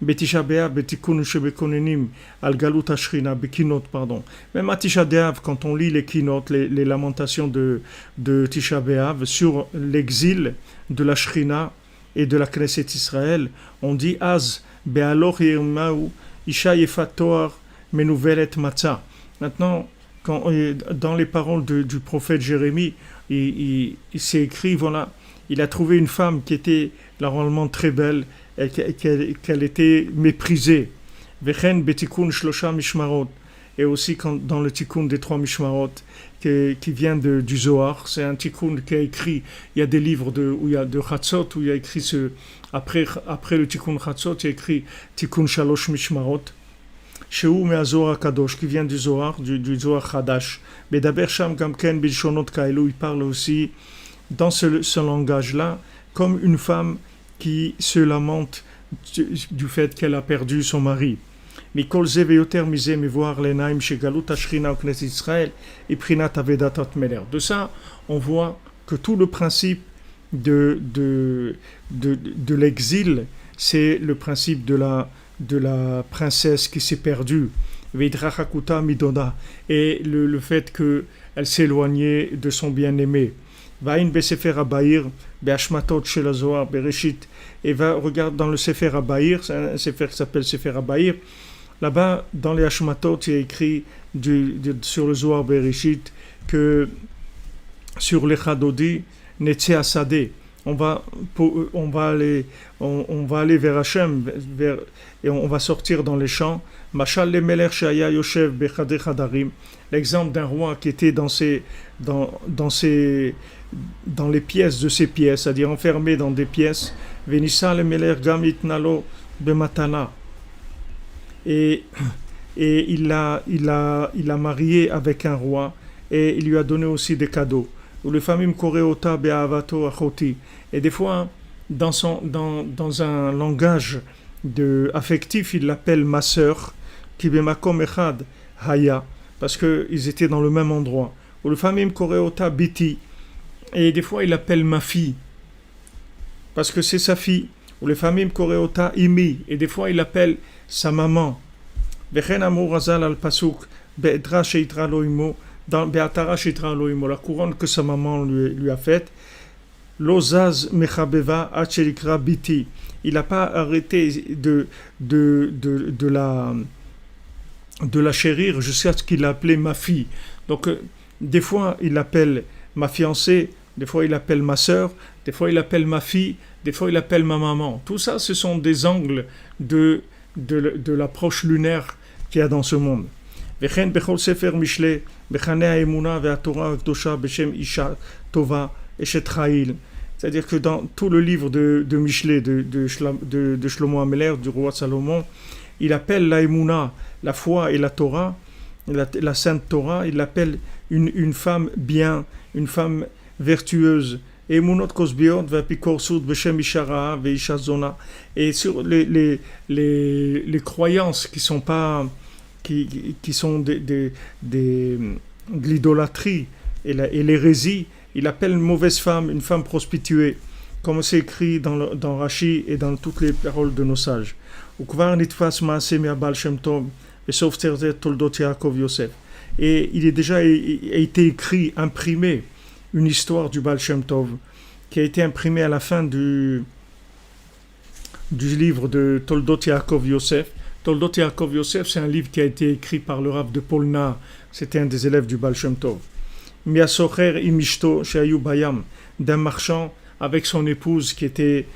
Betisha B'Av, Betikun Shebekonenim, Al Galut Ashrina, Bekinot, pardon. Même à Tisha B'Av, quand on lit les Kinot, les lamentations de Tisha B'Av sur l'exil de la Shrina et de la Knesset Israël, on dit Az Be'aloch Yirmaou, Isha Yefat Toar, Menouvelet Matzah. Maintenant, dans les paroles du prophète Jérémie, il s'est écrit, voilà, il a trouvé une femme qui était normalement très belle, et qu'elle était méprisée. Vechen betikun shlosha mishmarot. Et aussi dans le tikkun des 3 mishmarot, qui vient du Zohar, c'est un tikkun qui a écrit, il y a des livres où il y a de Chatzot, où il y a écrit après le tikkun Chatzot, il y a écrit tikkun shalosh mishmarot, Sheu me'azor kadosh, qui vient du Zohar, du Zohar Chadash. Bedaber sham gamken bilshonot kaelu, il parle aussi dans ce langage-là, comme une femme qui se lamente du fait qu'elle a perdu son mari. Mikol ze veyoter mize mevoir lenaim shegalut ashrina uknes Israël et prinat avedatat meler. De ça, on voit que tout le principe de l'exil, c'est le principe de la princesse qui s'est perdue, Veidrachakuta Midona, et le fait qu'elle s'éloignait de son bien-aimé. Vaïn Besefer Abaïr, Beashmatot Shel Zohar, Bereshit, et va regarder dans le Sefer Abaïr, c'est un Sefer qui s'appelle Sefer Abaïr. Là-bas, dans les Hashmatot, il y a écrit sur le Zohar Bereshit que sur les Chadodi, Netze Asadeh, on va aller vers Hachem, et on va sortir dans les champs. Mashal le Melech Shaya Yoshev Bechadeh Chadarim, l'exemple d'un roi qui était dans les pièces de ses pièces, c'est-à-dire enfermé dans des pièces. Venissa le Melech Gam Itnalo Bematana, et il l'a marié avec un roi, et il lui a donné aussi des cadeaux. Ou le famim koreota be'avato achoti. Et des fois, dans un langage affectif, il l'appelle ma sœur, qui bemakom echad haya, parce qu'ils étaient dans le même endroit. Ou le famim koreota biti. Et des fois, il l'appelle ma fille, parce que c'est sa fille. Ou le famim koreota imi. Et des fois, il l'appelle sa maman. Vechen amor azal al pasuk be'edra sheitra lo imo. Dans Be'atara Shitra Elohim, la couronne que sa maman lui a faite, Lozaz Mechabeva Achelikra Biti. Il n'a pas arrêté de la chérir jusqu'à ce qu'il l'appelait ma fille. Donc, des fois, il l'appelle ma fiancée, des fois, il l'appelle ma sœur, des fois, il l'appelle ma fille, des fois, il l'appelle ma maman. Tout ça, ce sont des angles de l'approche lunaire qu'il y a dans ce monde. וכן בכל ספר משלי, בחני האמונה והתורה הקדושה בשם אישה טובה, אשת חיל. C'est-à-dire que dans tout le livre de Michelet, de Shlomo Ameler, du roi Salomon, il appelle la Emouna, la foi et la Torah, la sainte Torah, il l'appelle une femme bien, une femme vertueuse. Emunot kosbiot v'apikorsut b'shem ishara ve'isha zona. Et sur les croyances qui sont pas... qui sont de l'idolâtrie et l'hérésie, il appelle une mauvaise femme, une femme prostituée, comme c'est écrit dans Rashi et dans toutes les paroles de nos sages. Et il est déjà été écrit, imprimé, une histoire du Baal Shem Tov, qui a été imprimée à la fin du livre de Toldot Yaakov Yosef. Toldot Yaakov Yosef, c'est un livre qui a été écrit par le Rav de Polna, c'était un des élèves du Baal Shem Tov. Miasocher imishto shayu bayam, d'un marchand avec son épouse qui était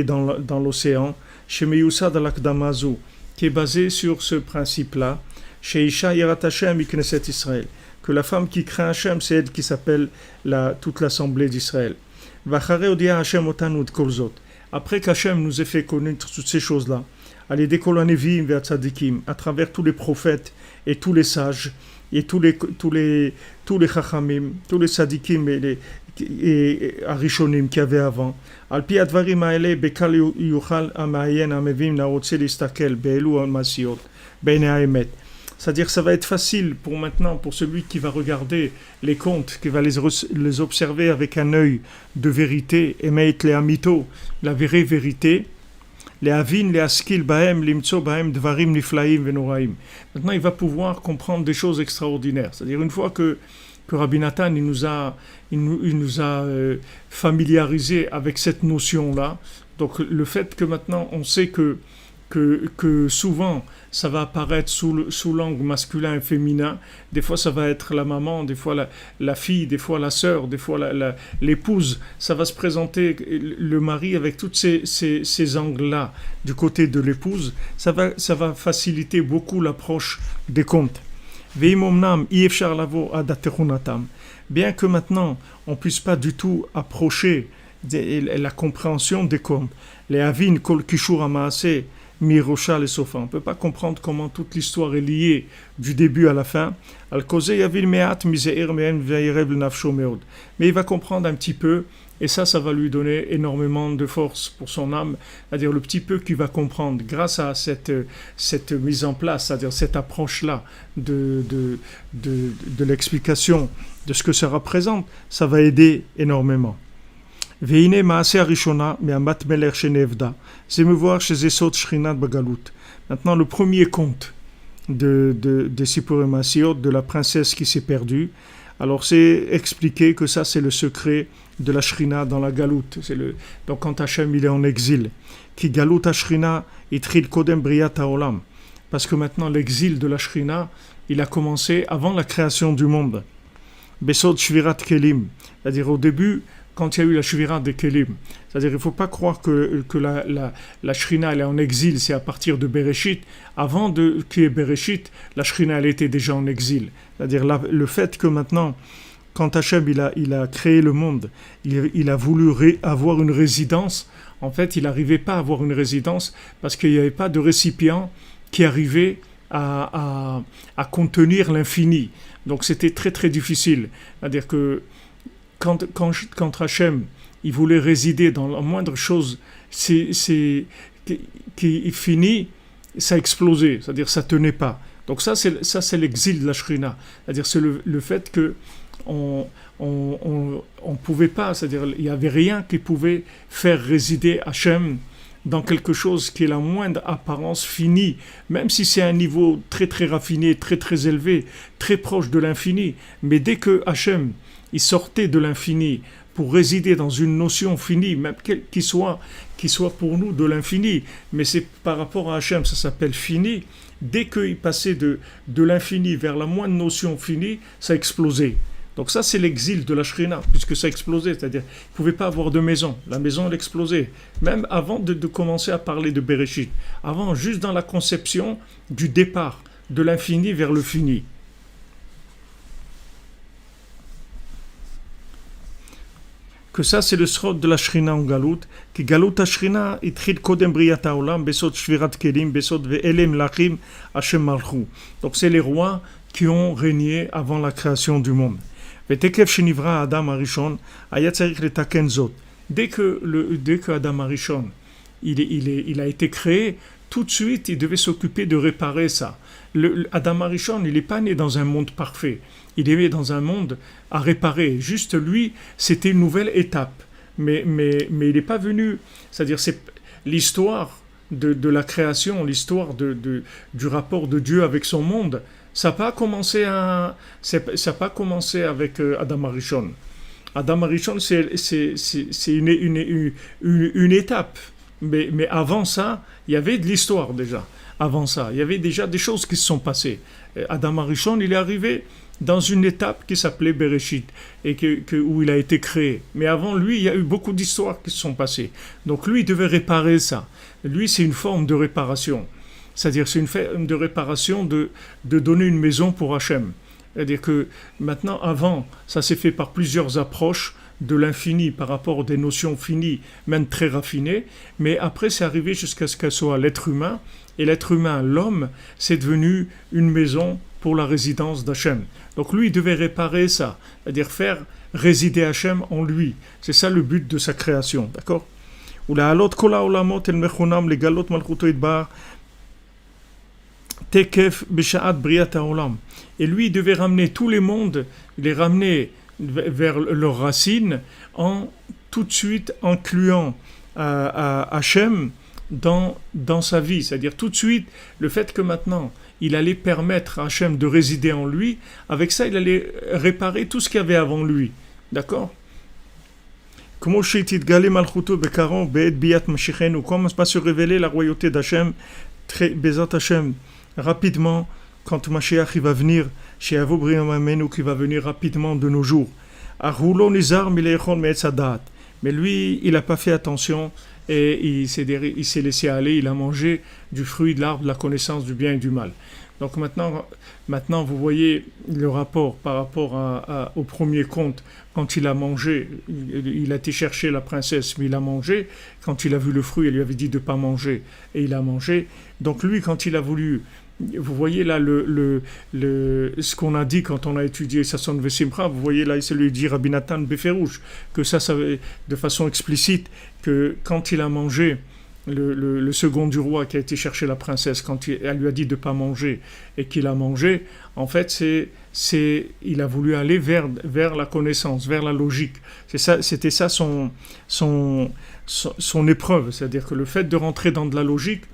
dans l'océan, chez Meyusa Dalakdamazu, qui est basé sur ce principe-là, chez Isha Yerat Hashem Knesset Israël, que la femme qui craint Hashem, c'est elle qui s'appelle toute l'assemblée d'Israël. Vachare odia Hashem otanu kolzot. Après qu'Hachem nous ait fait connaître toutes ces choses-là, allez décoller Nevim vers Tzadikim, à travers tous les prophètes et tous les sages et tous les Chachamim, tous les Tzadikim et Arishonim qu'il y avait avant. Alpi advarim haele bekal yuchal amayen amevim naotse listakel beelu masiot bene haemet. C'est-à-dire que ça va être facile pour celui qui va regarder les contes, qui va les observer avec un œil de vérité, emet le amito, la vraie vérité, les avin, les askil bahem, limtso bahem, dvarim niflaim venoraim. Maintenant, il va pouvoir comprendre des choses extraordinaires. C'est-à-dire une fois que Rabbi Nathan il nous a familiarisé avec cette notion-là, donc le fait que maintenant on sait que souvent ça va apparaître sous l'angle masculin et féminin, des fois ça va être la maman, des fois la fille, des fois la sœur, des fois l'épouse, ça va se présenter le mari avec tous ces angles-là du côté de l'épouse, ça va faciliter beaucoup l'approche des contes. Bien que maintenant on ne puisse pas du tout approcher la compréhension des contes, les avin kol kishur amaase Mirosha les Sofa. On ne peut pas comprendre comment toute l'histoire est liée du début à la fin. Mais il va comprendre un petit peu, et ça va lui donner énormément de force pour son âme, c'est-à-dire le petit peu qu'il va comprendre grâce à cette mise en place, c'est-à-dire cette approche-là de l'explication de ce que ça représente, ça va aider énormément. Veine maase arishona me'amat meler shenevda. C'est me voir chez Esot Shrinat Bagalut. Maintenant, le premier conte de Sipur Masiot, de la princesse qui s'est perdue. Alors, c'est expliqué que ça, c'est le secret de la Shrina dans la Galoute. Donc, quand Hachem, il est en exil. Ki Galout Ashrina itril kodem briat haolam. Parce que maintenant, l'exil de la Shrina, il a commencé avant la création du monde. Besod Shvirat Kelim. C'est-à-dire, au début, quand il y a eu la Shvira des Kelim. C'est-à-dire, il ne faut pas croire que la Shrina, elle est en exil, c'est à partir de Bereshit. Avant qu'il y ait Bereshit, la Shrina, elle était déjà en exil. C'est-à-dire, le fait que maintenant, quand Hachem, il a créé le monde, il a voulu avoir une résidence, en fait, il n'arrivait pas à avoir une résidence parce qu'il n'y avait pas de récipient qui arrivait à contenir l'infini. Donc, c'était très, très difficile. C'est-à-dire que quand Hachem, il voulait résider dans la moindre chose qui finit, ça explosait, c'est-à-dire ça tenait pas. Donc ça c'est l'exil de la Shrina, c'est-à-dire c'est le fait que on pouvait pas, c'est-à-dire il y avait rien qui pouvait faire résider Hachem dans quelque chose qui est la moindre apparence finie, même si c'est un niveau très très raffiné, très très élevé, très proche de l'infini. Mais dès que Hachem il sortait de l'infini pour résider dans une notion finie, même qui soit pour nous de l'infini, mais c'est par rapport à Hachem, ça s'appelle fini. Dès qu'il passait de l'infini vers la moindre notion finie, ça explosait. Donc ça, c'est l'exil de la Shrina, puisque ça explosait, c'est-à-dire qu'il ne pouvait pas avoir de maison. La maison, elle explosait. Même avant de commencer à parler de Bereshit. Avant, juste dans la conception du départ, de l'infini vers le fini. Que ça, c'est le srot de la Shrina en Galout. Que Galout Ashrina, itrid kodem briat haolam, besot shvirat kelim, besot ve'elem lachim, Hashem malchou. Donc c'est les rois qui ont régné avant la création du monde. Ve'tekef shenivra Adam Arishon, ayat tzarich letaken zot. Dès que Adam Arishon, il a été créé, tout de suite, il devait s'occuper de réparer ça. Adam Arishon, il n'est pas né dans un monde parfait. Il est né dans un monde à réparer. Juste lui, c'était une nouvelle étape. Mais il n'est pas venu... C'est-à-dire, c'est l'histoire de la création, l'histoire du rapport de Dieu avec son monde. Ça n'a pas commencé avec Adam Arishon. Adam Arishon, c'est une étape. Mais avant ça, il y avait de l'histoire déjà. Avant ça, il y avait déjà des choses qui se sont passées. Adam Arishon, il est arrivé dans une étape qui s'appelait Bereshit, et où il a été créé. Mais avant lui, il y a eu beaucoup d'histoires qui se sont passées. Donc lui, il devait réparer ça. Lui, c'est une forme de réparation. C'est-à-dire, c'est une forme de réparation de donner une maison pour Hachem. C'est-à-dire que maintenant, avant, ça s'est fait par plusieurs approches de l'infini par rapport à des notions finies, même très raffinées, mais après c'est arrivé jusqu'à ce qu'elle soit l'être humain, et l'être humain, l'homme, c'est devenu une maison pour la résidence d'Hachem. Donc lui, il devait réparer ça, c'est-à-dire faire résider Hachem en lui. C'est ça le but de sa création, d'accord ? ולהעלות כל העולמות אל מכונם לגלות מלכותו יתברך תקף בשעת בריאת העולם. Et lui, il devait ramener tous les mondes, les ramener vers leurs racines, en tout de suite incluant Hachem dans sa vie. C'est-à-dire tout de suite, le fait que maintenant, il allait permettre à Hachem de résider en lui, avec ça, il allait réparer tout ce qu'il y avait avant lui. D'accord ? Comment va se révéler la royauté d'Hachem, Bezat Hachem, rapidement, quand Mashiach il va venir, chez Avo Briam Amenu qui va venir rapidement de nos jours. Mais lui, il n'a pas fait attention et il s'est laissé aller, il a mangé du fruit de l'arbre de la connaissance du bien et du mal. Donc maintenant vous voyez le rapport par rapport au premier conte. Quand il a mangé, il a été chercher la princesse, mais il a mangé. Quand il a vu le fruit, elle lui avait dit de ne pas manger, et il a mangé. Donc lui, quand il a voulu... Vous voyez là ce qu'on a dit quand on a étudié Sasson Vesimcha, vous voyez là, il se lui dit Rabbi Nathan Beferouche, que ça de façon explicite, que quand il a mangé le second du roi qui a été chercher la princesse quand elle lui a dit de ne pas manger et qu'il a mangé, en fait, il a voulu aller vers la connaissance, vers la logique. C'était ça son épreuve. C'est-à-dire que le fait de rentrer dans de la logique,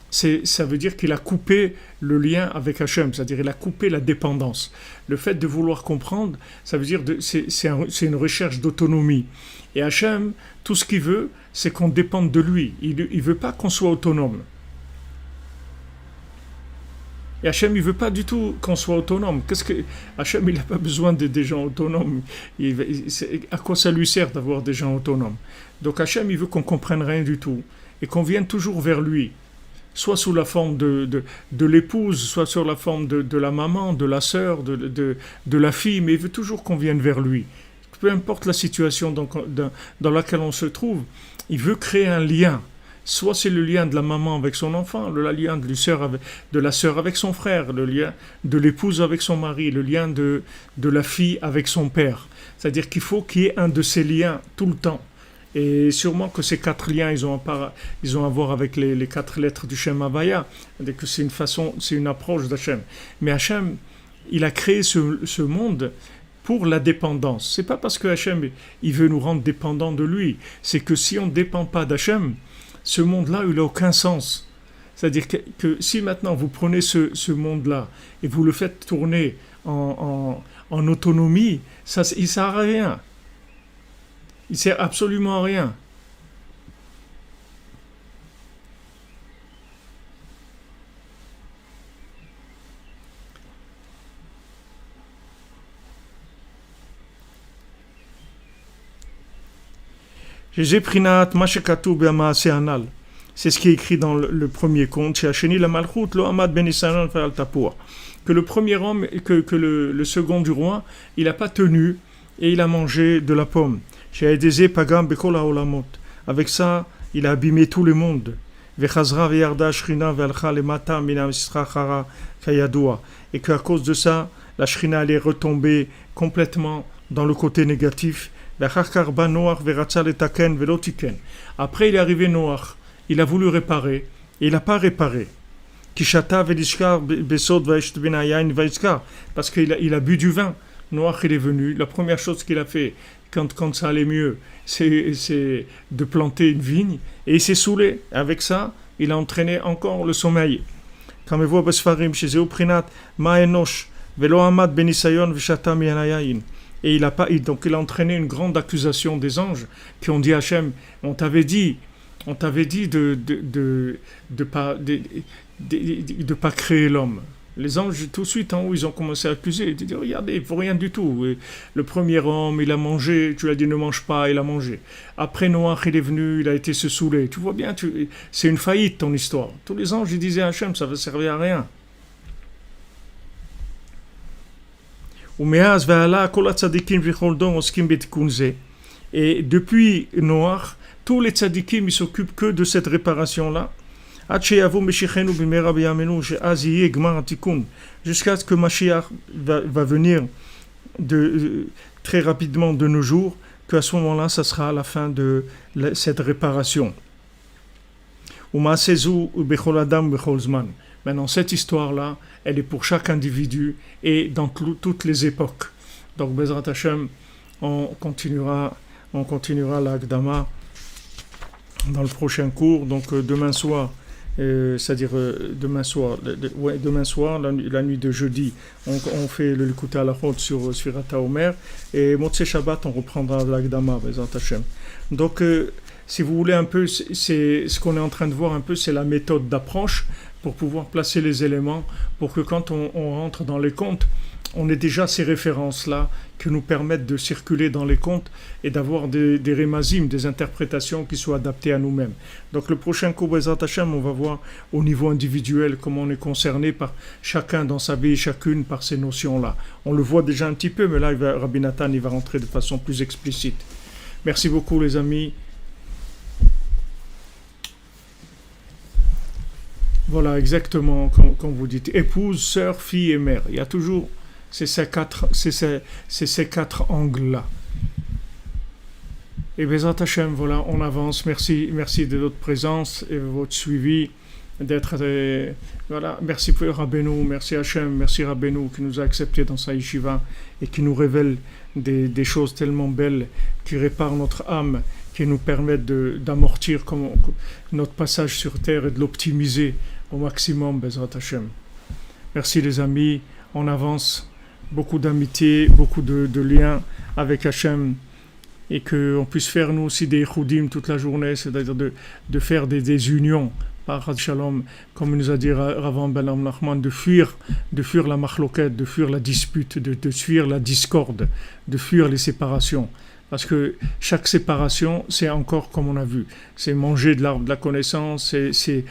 ça veut dire qu'il a coupé le lien avec Hachem, c'est-à-dire il a coupé la dépendance. Le fait de vouloir comprendre, ça veut dire c'est une recherche d'autonomie. Et Hachem, tout ce qu'il veut, c'est qu'on dépende de lui. Il ne veut pas qu'on soit autonome. Et Hachem, il ne veut pas du tout qu'on soit autonome. Hachem, il n'a pas besoin des gens autonomes. À quoi ça lui sert d'avoir des gens autonomes? Donc Hachem, il veut qu'on ne comprenne rien du tout et qu'on vienne toujours vers lui. Soit sous la forme de l'épouse, soit sur la forme de la maman, de la sœur, de la fille, mais il veut toujours qu'on vienne vers lui. Peu importe la situation dans laquelle on se trouve, il veut créer un lien. Soit c'est le lien de la maman avec son enfant, le lien de la sœur avec son frère, le lien de l'épouse avec son mari, le lien de la fille avec son père. C'est-à-dire qu'il faut qu'il y ait un de ces liens tout le temps. Et sûrement que ces 4 liens, ils ont à voir avec les 4 lettres du Shem Havaya, que c'est une approche d'Hachem. Mais Hachem, il a créé ce monde pour la dépendance. C'est pas parce que Hachem, il veut nous rendre dépendants de lui. C'est que si on ne dépend pas d'Hachem, ce monde-là, il n'a aucun sens. C'est-à-dire que si maintenant vous prenez ce monde-là et vous le faites tourner en autonomie, il ne sert à rien. Il ne sert absolument à rien. Prinat Mashekatu Be'amaase Anal. C'est ce qui est écrit dans le premier conte. Chez Hacheni la Malchut Lo Amad Ben Isanan Feral Tapur. Que le premier homme, que le second du roi, il n'a pas tenu et il a mangé de la pomme. Chez Aedeze Pagam Bekol Haolamot. Avec ça, il a abîmé tout le monde. Vechazra Veyarda Shrina Ve'alcha Lemata Mina Misrachara Kayadua. Et qu'à cause de ça, la Shrina allait retomber complètement dans le côté négatif. Après, il est arrivé Noach. Il a voulu réparer. Et il n'a pas réparé. Parce qu'il a bu du vin. Noach, il est venu. La première chose qu'il a fait, quand ça allait mieux, c'est de planter une vigne. Et il s'est saoulé. Avec ça, il a entraîné encore le sommeil. Comme on voit Besfarim, chez Zéoprinat, Ma'enosh, Velo Amad Benisayon, Vishata Mianayayin. Et il a entraîné une grande accusation des anges qui ont dit à Hachem, on t'avait dit de pas créer l'homme. Les anges, tout de suite en haut, ils ont commencé à accuser. Ils disent, regardez, il ne faut rien du tout. Et le premier homme, il a mangé, tu lui as dit ne mange pas, il a mangé. Après Noach, il est venu, il a été se saouler. Tu vois bien, c'est une faillite ton histoire. Tous les anges, ils disaient à Hachem, ça ne va servir à rien. Et depuis Noach, tous les tzadikim, ils s'occupent que de cette réparation-là. Jusqu'à ce que Mashiach va venir très rapidement de nos jours, qu'à ce moment-là, ça sera la fin de cette réparation. Maintenant, cette histoire-là, elle est pour chaque individu et dans toutes les époques. Donc, Bezrat Hashem, on continuera l'Akdama dans le prochain cours. Donc, demain soir, demain soir, la nuit de jeudi, on fait le Likutei Halachot sur Sfirat HaOmer. Et Motzei Shabbat, on reprendra l'Akdama, Bezrat Hashem. Donc, si vous voulez un peu, c'est ce qu'on est en train de voir un peu, c'est la méthode d'approche pour pouvoir placer les éléments, pour que quand on rentre dans les contes, on ait déjà ces références-là qui nous permettent de circuler dans les contes et d'avoir des rémazim, des interprétations qui soient adaptées à nous-mêmes. Donc le prochain cours Bezrat Hashem, on va voir au niveau individuel comment on est concerné par chacun dans sa vie, chacune par ces notions-là. On le voit déjà un petit peu, mais là, Rabbi Nathan, il va rentrer de façon plus explicite. Merci beaucoup les amis. Voilà, exactement, comme vous dites, épouse, sœur, fille et mère. Il y a toujours ces 4 angles-là. Et Bezrat Hashem, voilà, on avance. Merci de votre présence et votre suivi. D'être voilà, merci pour Rabbeinu, merci Hachem, merci Rabbeinu qui nous a acceptés dans sa yeshiva et qui nous révèle des choses tellement belles qui réparent notre âme, qui nous permettent d'amortir notre passage sur terre et de l'optimiser au maximum, Bezrat Hashem. Merci les amis, on avance, beaucoup d'amitié, beaucoup de liens avec Hachem et qu'on puisse faire nous aussi des choudim toute la journée, c'est-à-dire de faire des unions par Shalom, comme nous a dit Rav Ben Nachman, de fuir la machloket, de fuir la dispute, de fuir la discorde, de fuir les séparations. Parce que chaque séparation, c'est encore comme on a vu, c'est manger de l'arbre de la connaissance, c'est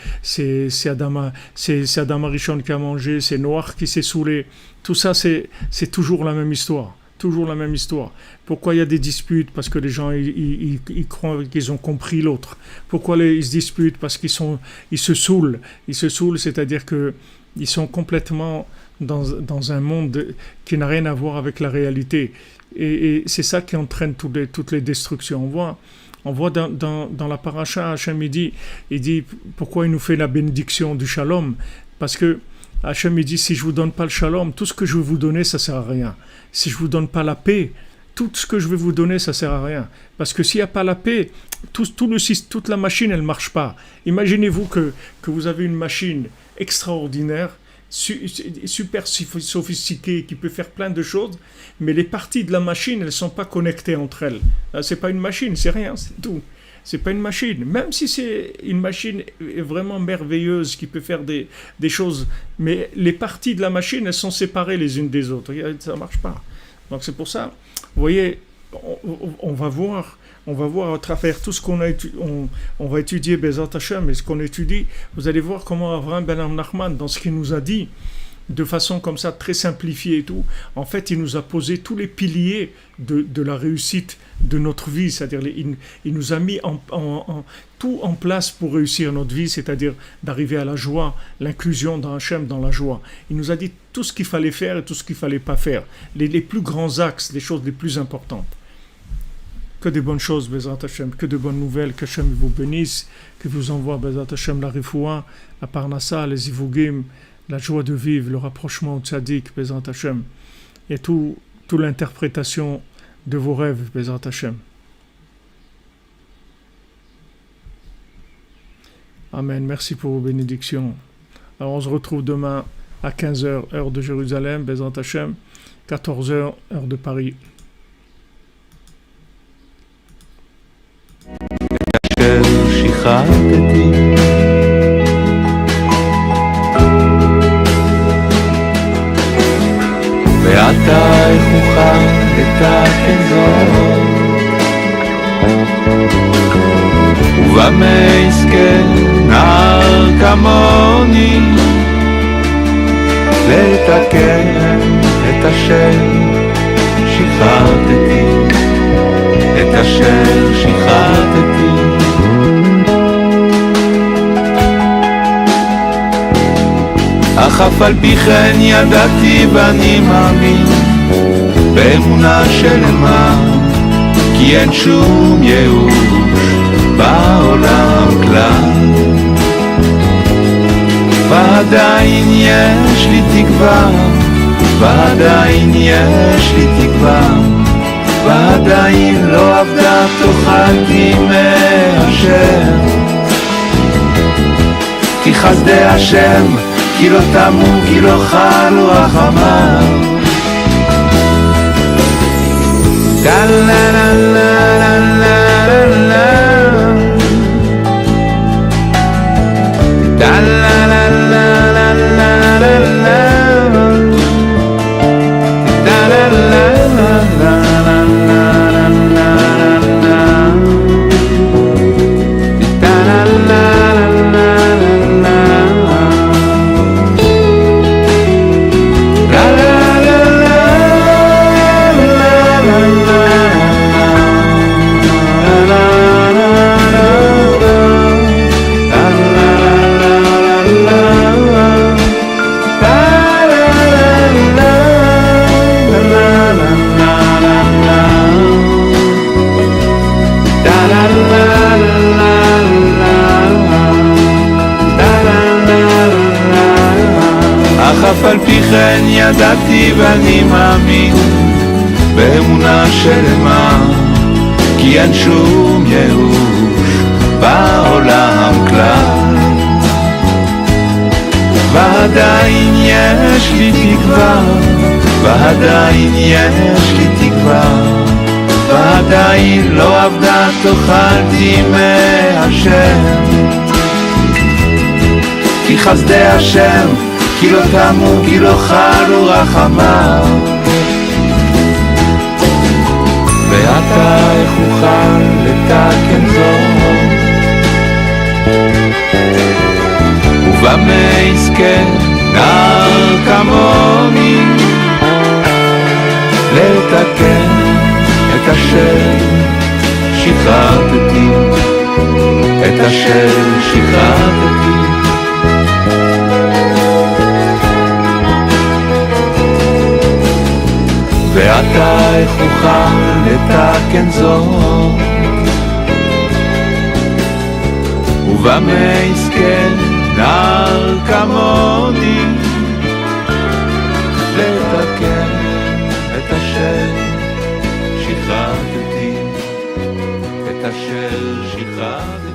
Adam Rishon qui a mangé, c'est Noach qui s'est saoulé. Tout ça, c'est toujours la même histoire. Toujours la même histoire. Pourquoi il y a des disputes? Parce que les gens ils croient qu'ils ont compris l'autre. Pourquoi ils se disputent? Parce qu'ils se saoulent. Ils se saoulent, c'est-à-dire que ils sont complètement dans un monde qui n'a rien à voir avec la réalité. Et c'est ça qui entraîne toutes les destructions. On voit dans la paracha, Hachem il dit pourquoi il nous fait la bénédiction du shalom? Parce que Hachem il dit, si je vous donne pas le shalom, tout ce que je vais vous donner, ça sert à rien. Si je vous donne pas la paix, tout ce que je vais vous donner, ça sert à rien. Parce que s'il n'y a pas la paix, toute la machine, elle marche pas. Imaginez-vous que vous avez une machine extraordinaire, super sophistiquée, qui peut faire plein de choses, mais les parties de la machine, elles sont pas connectées entre elles. C'est pas une machine, c'est rien, c'est tout. C'est pas une machine, même si c'est une machine vraiment merveilleuse qui peut faire des choses, mais les parties de la machine, elles sont séparées les unes des autres, ça marche pas. Donc c'est pour ça, vous voyez, on va voir à travers tout ce qu'on a étudié, on va étudier Bezrat Hashem, et ce qu'on étudie, vous allez voir comment Avraham Ben Nachman, dans ce qu'il nous a dit, de façon comme ça, très simplifiée et tout, en fait, il nous a posé tous les piliers de la réussite de notre vie, c'est-à-dire il nous a mis tout en place pour réussir notre vie, c'est-à-dire d'arriver à la joie, l'inclusion dans Hachem, dans la joie. Il nous a dit tout ce qu'il fallait faire et tout ce qu'il ne fallait pas faire, les plus grands axes, les choses les plus importantes. Que des bonnes choses, Bezrat Hashem, que de bonnes nouvelles, que Hachem vous bénisse, que vous envoie, Bezrat Hashem, la Rifoua, la Parnassa, les Ivugim, la joie de vivre, le rapprochement au Tzadik, Bezrat Hashem, et toute l'interprétation de vos rêves, Bezrat Hashem. Amen. Merci pour vos bénédictions. Alors on se retrouve demain à 15h, heure de Jérusalem, Bezrat Hashem, 14h, heure de Paris. ואתה איך אוכל לתקן זאת ובמה יזכה נער כמוני לתקן את אשר שחררתי את אשר שחררתי אך אף על פי כן ידעתי ואני מאמין באמונה שלמה כי אין שום ייאוש בעולם כלל ועדיין יש לי תקווה ועדיין יש לי תקווה ועדיין לא עבדה תאכלתי מהשם כי חסדי השם כי לא תמו, כי לא חלו רחמיו דה לה לה לה לה לה לה דה לה לה לה לה לה לה דה לה לה לה la la la ידעתי ואני מאמין באמונה שלמה, כי אין שום ייאוש בעולם כלל, ועדיין יש לי תקווה, ועדיין יש לי תקווה, ועדיין לא עבדה תאכלתי מהשם, כי חסדי השם כי לא תמו כי לא חלו רחמיו, ואתה איך אוכל לתקן זאת, ובמה יזכה נער כמוני לתקן את אשר שחררתי, את אשר שחררתי. ואתה איך אוכל לתקן זאת, ובמה יזכה נער כמוני לתקן את אשר שחררתי, את אשר שחררתי.